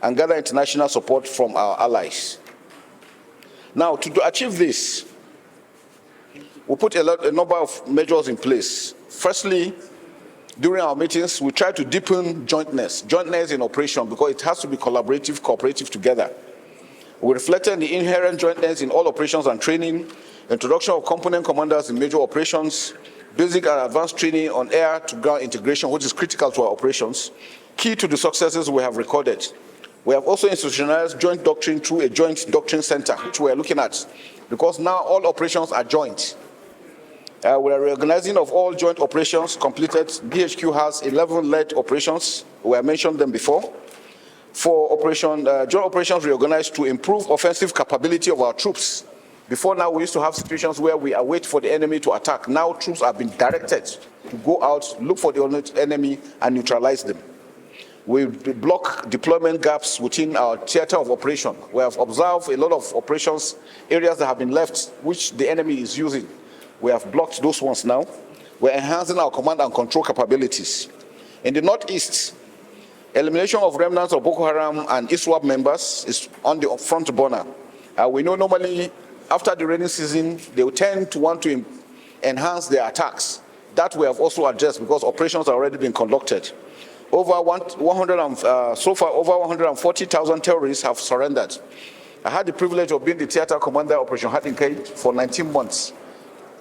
and gather international support from our allies. Now, to achieve this, we put a number of measures in place. Firstly, during our meetings, we try to deepen jointness in operation, because it has to be collaborative, cooperative together. We reflected the inherent jointness in all operations and training, introduction of component commanders in major operations, basic and advanced training on air-to-ground integration, which is critical to our operations, key to the successes we have recorded. We have also institutionalized joint doctrine through a joint doctrine center, which we are looking at, because now all operations are joint. We are reorganizing of all joint operations completed. BHQ has 11 lead operations. We have mentioned them before. For joint operations reorganized to improve offensive capability of our troops. Before now, we used to have situations where we await for the enemy to attack. Now troops have been directed to go out, look for the enemy, and neutralize them. We block deployment gaps within our theater of operation. We have observed a lot of operations, areas that have been left, which the enemy is using. We have blocked those ones now. We're enhancing our command and control capabilities. In the Northeast, elimination of remnants of Boko Haram and ISWAP members is on the front burner. We know normally after the rainy season, they will tend to want to enhance their attacks. That we have also addressed because operations have already been conducted. So far, over 140,000 terrorists have surrendered. I had the privilege of being the theater commander of Operation Hadinkai for 19 months.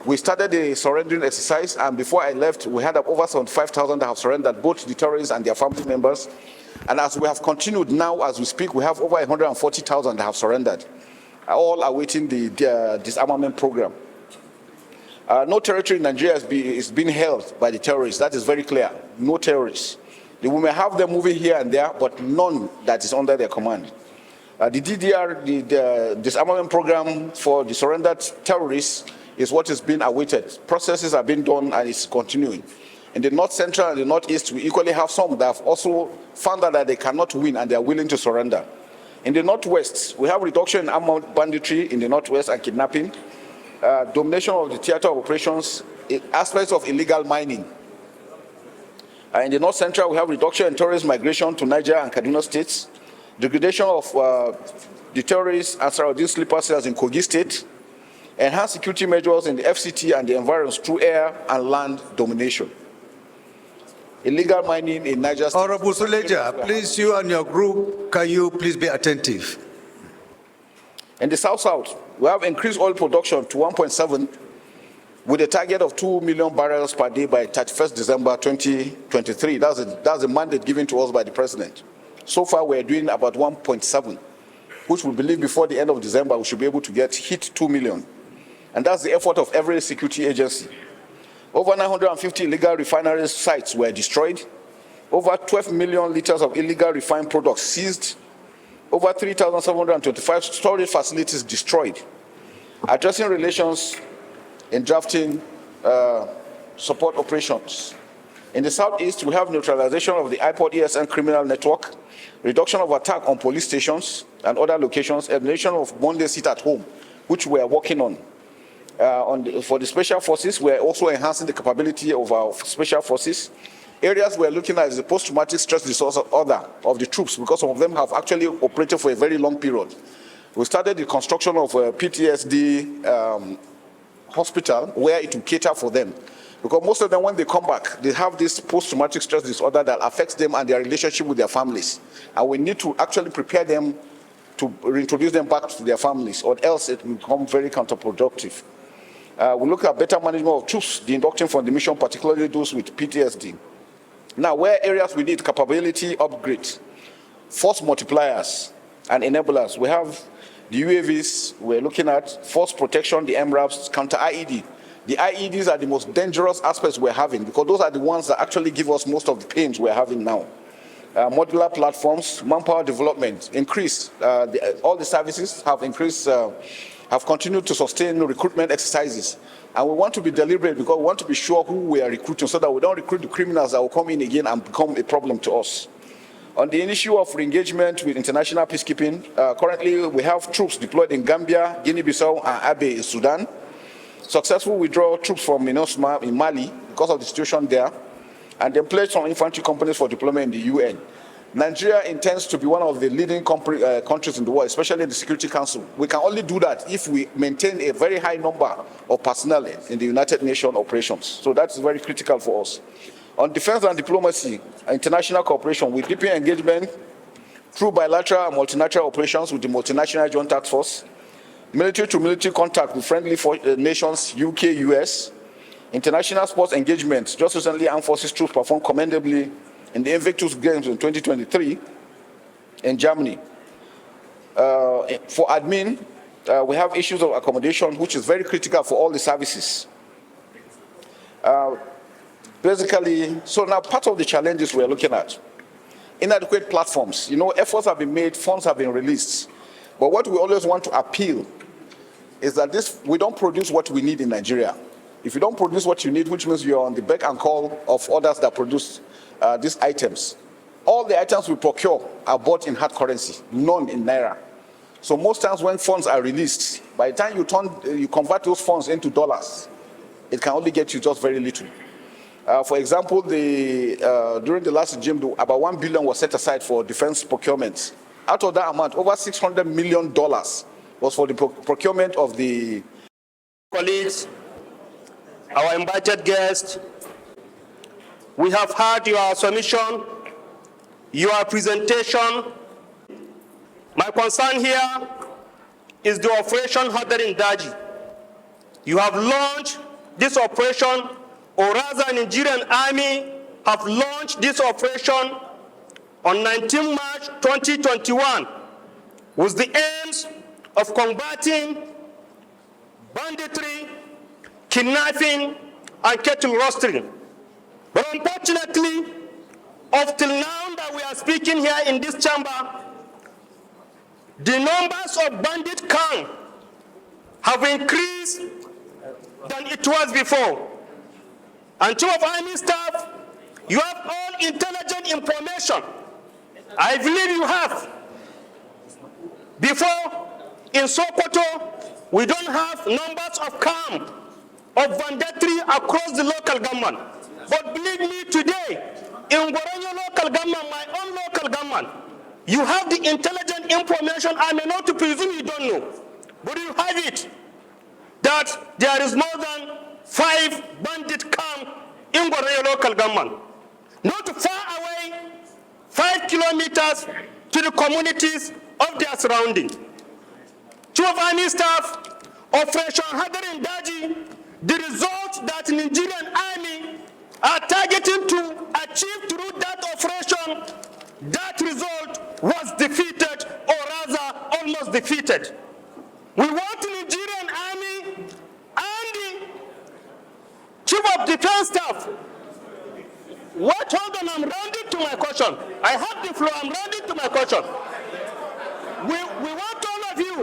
We started the surrendering exercise, and before I left, we had over 75,000 that have surrendered, both the terrorists and their family members. And as we have continued now, as we speak, we have over 140,000 that have surrendered, all awaiting the disarmament program. No territory in Nigeria is being held by the terrorists. That is very clear. No terrorists. We may have them moving here and there, but none that is under their command. The DDR, the disarmament program for the surrendered terrorists, is what is being awaited. Processes are being done and it's continuing. In the North Central and the Northeast, we equally have some that have also found out that they cannot win and they are willing to surrender. In the Northwest, we have reduction in armed banditry in the Northwest and kidnapping, domination of the theater of operations, aspects of illegal mining. In the North Central, we have reduction in tourist migration to Niger and Kaduna states, degradation of the terrorists and Sarawak sleeper cells in Kogi State, enhanced security measures in the FCT and the environs through air and land domination. Illegal mining in Niger State. Honorable Suleja, please, you and your group, can you please be attentive? In the South-South, We have increased oil production to 1.7 with a target of 2 million barrels per day by 31st December 2023. That's a mandate given to us by the president. So far, we're doing about 1.7, which we believe before the end of December, we should be able to hit 2 million. And that's the effort of every security agency. Over 950 illegal refinery sites were destroyed. Over 12 million liters of illegal refined products seized. Over 3,725 storage facilities destroyed. Addressing relations in drafting support operations. In the southeast, we have neutralization of the IPOD ESN criminal network, reduction of attack on police stations and other locations, elimination of Monday sit at home, which we are working on. For the special forces, we are also enhancing the capability of our special forces. Areas we are looking at is the post-traumatic stress disorder of the troops, because some of them have actually operated for a very long period. We started the construction of a PTSD hospital where it will cater for them. Because most of them, when they come back, they have this post-traumatic stress disorder that affects them and their relationship with their families. And we need to actually prepare them to reintroduce them back to their families, or else it will become very counterproductive. We look at better management of troops, the inducting from the mission, particularly those with PTSD. Now, where areas we need capability upgrade, force multipliers and enablers, we have the UAVs we're looking at, force protection, the MRAPs, counter-IED. The IEDs are the most dangerous aspects we're having, because those are the ones that actually give us most of the pains we're having now. Modular platforms, manpower development, increase. All the services have increased, have continued to sustain recruitment exercises. And we want to be deliberate because we want to be sure who we are recruiting so that we don't recruit the criminals that will come in again and become a problem to us. On the issue of re-engagement with international peacekeeping, currently we have troops deployed in Gambia, Guinea-Bissau, and Abe in Sudan. Successful withdrawal troops from MINUSMA in Mali because of the situation there, and then pledged some infantry companies for deployment in the UN. Nigeria intends to be one of the leading countries in the world, especially in the Security Council. We can only do that if we maintain a very high number of personnel in the United Nations operations. So that's very critical for us. On defense and diplomacy, international cooperation, we deepen engagement through bilateral and multilateral operations with the Multinational Joint Task Force, military-to-military contact with friendly nations, UK, US, international sports engagement. Just recently, Armed Forces troops performed commendably in the Invictus Games in 2023 in Germany. For admin, we have issues of accommodation, which is very critical for all the services. Basically, so now part of the challenges we're looking at, inadequate platforms. You know, efforts have been made, funds have been released. But what we always want to appeal is that we don't produce what we need in Nigeria. If you don't produce what you need, which means you're on the beck and call of others that produce these items. All the items we procure are bought in hard currency, none in Naira. So most times when funds are released, by the time you convert those funds into dollars, it can only get you just very little. For example, during the last regime, about $1 billion was set aside for defense procurement. Out of that amount, over $600 million was for the procurement of the colleagues, our invited guests. We have heard your submission, your presentation. My concern here is the operation Hadar in Daji. You have launched this operation, or rather Nigerian Army have launched this operation on 19 March 2021 with the aims of combating banditry, kidnapping, and cattle rustling. But unfortunately, up till now that we are speaking here in this chamber, the numbers of bandit camp have increased than it was before. And Chief of Army Staff, you have all intelligent information. I believe you have. Before, in Sokoto, we don't have numbers of camp of banditry across the local government. But believe me, today, in Goronyo local government, my own local government, you have the intelligent information. I may not presume you don't know, but you have it, that there is more than 5 bandit camps in Goronyo local government. Not far away, 5 kilometers to the communities of their surrounding. Chief of Army Staff, Operation Hadarin Daji, the result that Nigerian Army are targeting to achieve through that operation, that result was defeated, or rather almost defeated. We want Nigerian Army and the Chief of Defense Staff. What? Hold on, I'm rounding to my question. I have the floor, I'm rounding to my question. We want all of you,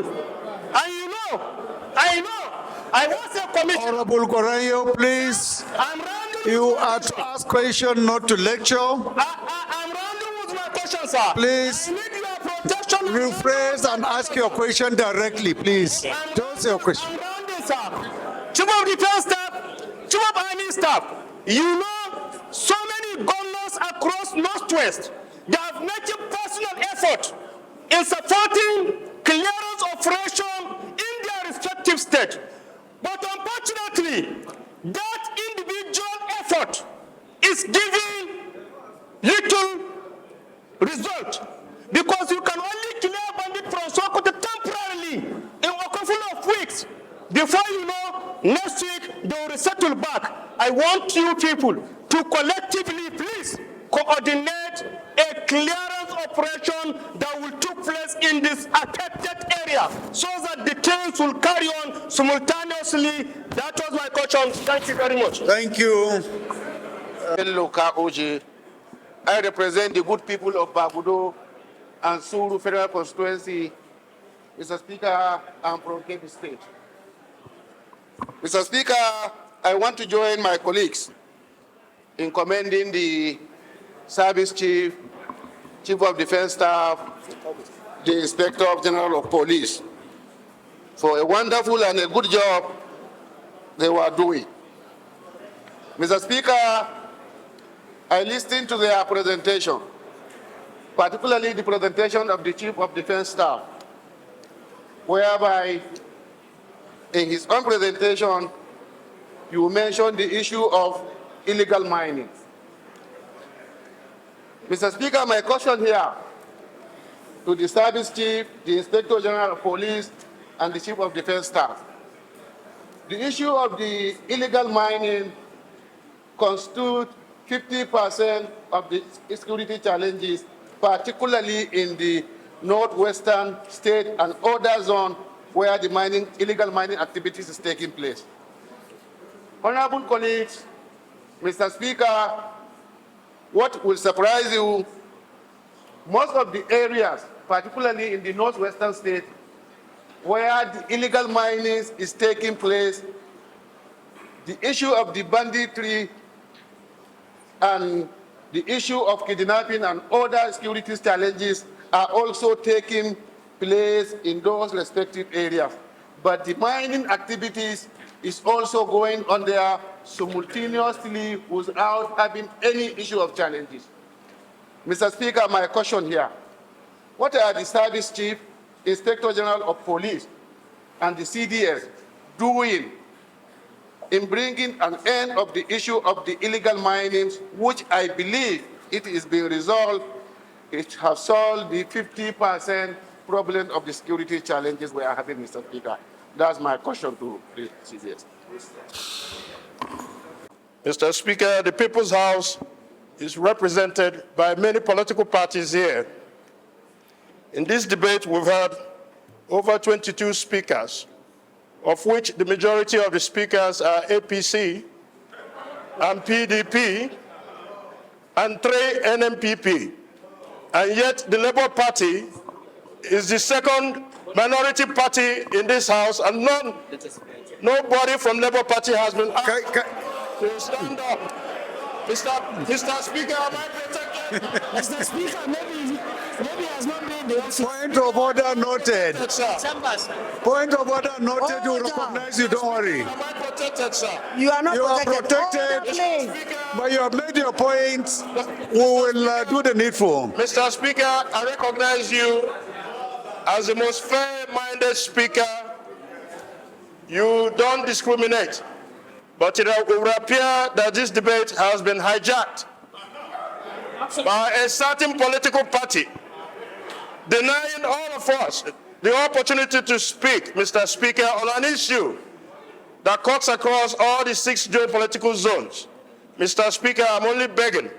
and you know, I was a committee. Honorable Gorenyo, please. I'm rounding. You are to ask question, not to lecture. I'm rounding with my question, sir. Please I need your protection. rephrase and ask your question directly, please. Don't say your question. I'm rounding, sir. Chief of Defense Staff, Chief of Army Staff, you know, so many governors across Northwest, they have made a personal effort in supporting clearance operation in their respective state. But unfortunately, that individual effort is giving little result, because you can only clear bandit from Sokoto temporarily in a couple of weeks. Before you know, next week they will resettle back. I want you people to collectively, please, coordinate a clearance operation that will take place in this affected area, so that the things will carry on simultaneously. That was my question. Thank you very much. Thank you. Loka Oji. I represent the good people of Bagudo and Suru Federal Constituency. Mr. Speaker, I'm from Kebbi State. Mr. Speaker, I want to join my colleagues in commending the Service Chief, Chief of Defense Staff, the Inspector General of Police for a wonderful and a good job they were doing. Mr. Speaker, I listened to their presentation, particularly the presentation of the Chief of Defense Staff, whereby in his own presentation, you mentioned the issue of illegal mining. Mr. Speaker, my question here to the Service Chief, the Inspector General of Police, and the Chief of Defense Staff. The issue of the illegal mining constitutes 50% of the security challenges, particularly in the northwestern state and other zones where the illegal mining activities is taking place. Honorable colleagues, Mr. Speaker, what will surprise you, most of the areas, particularly in the northwestern state, where the illegal mining is taking place, the issue of the banditry and the issue of kidnapping and other security challenges are also taking place in those respective areas. But the mining activities is also going on there simultaneously without having any issue of challenges. Mr. Speaker, my question here, what are the Service Chief, Inspector General of Police, and the CDS doing in bringing an end of the issue of the illegal mining, which I believe it is being resolved? It has solved the 50% problem of the security challenges we are having, Mr. Speaker. That's my question to the CDS. Mr. Speaker, the People's House is represented by many political parties here. In this debate, we've had over 22 speakers, of which the majority of the speakers are APC and PDP and 3 NMPP. And yet the Labour Party is the second minority party in this House, and nobody from Labour Party has been asked to stand up. Mr. Speaker, am I protected? Mr. Speaker, maybe has not been the office. Point of order noted. Sir. Point of order noted. You recognize you, don't worry. Am I protected, sir? You are not You are protected. protected. Please. But you have made your point. We will do the needful. Mr. Speaker, I recognize you as the most fair-minded speaker. You don't discriminate. But it will appear that this debate has been hijacked by a certain political party, denying all of us the opportunity to speak, Mr. Speaker, on an issue that cuts across all the 6 geopolitical zones. Mr. Speaker, I'm only begging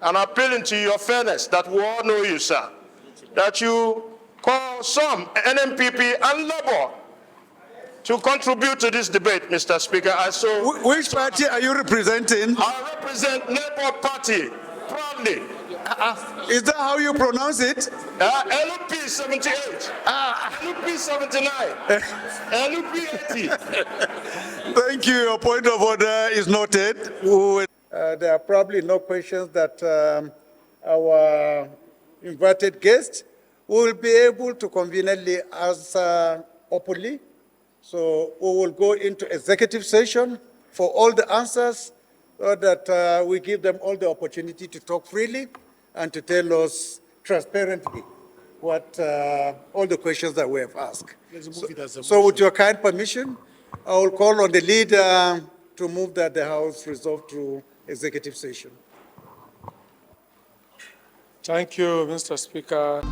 and appealing to your fairness that we all know you, sir, that you call some NMPP and Labour to contribute to this debate, Mr. Speaker. Which party are you representing? I represent Labour Party, proudly. Is that how you pronounce it? LP 78, LP 79, LP 80. Thank you. Your point of order is noted. There are probably no questions that our invited guest will be able to conveniently answer openly. So we will go into executive session for all the answers so that we give them all the opportunity to talk freely and to tell us transparently what all the questions that we have asked. So with your kind permission, I will call on the leader to move that the House resolve to executive session. Thank you, Mr. Speaker.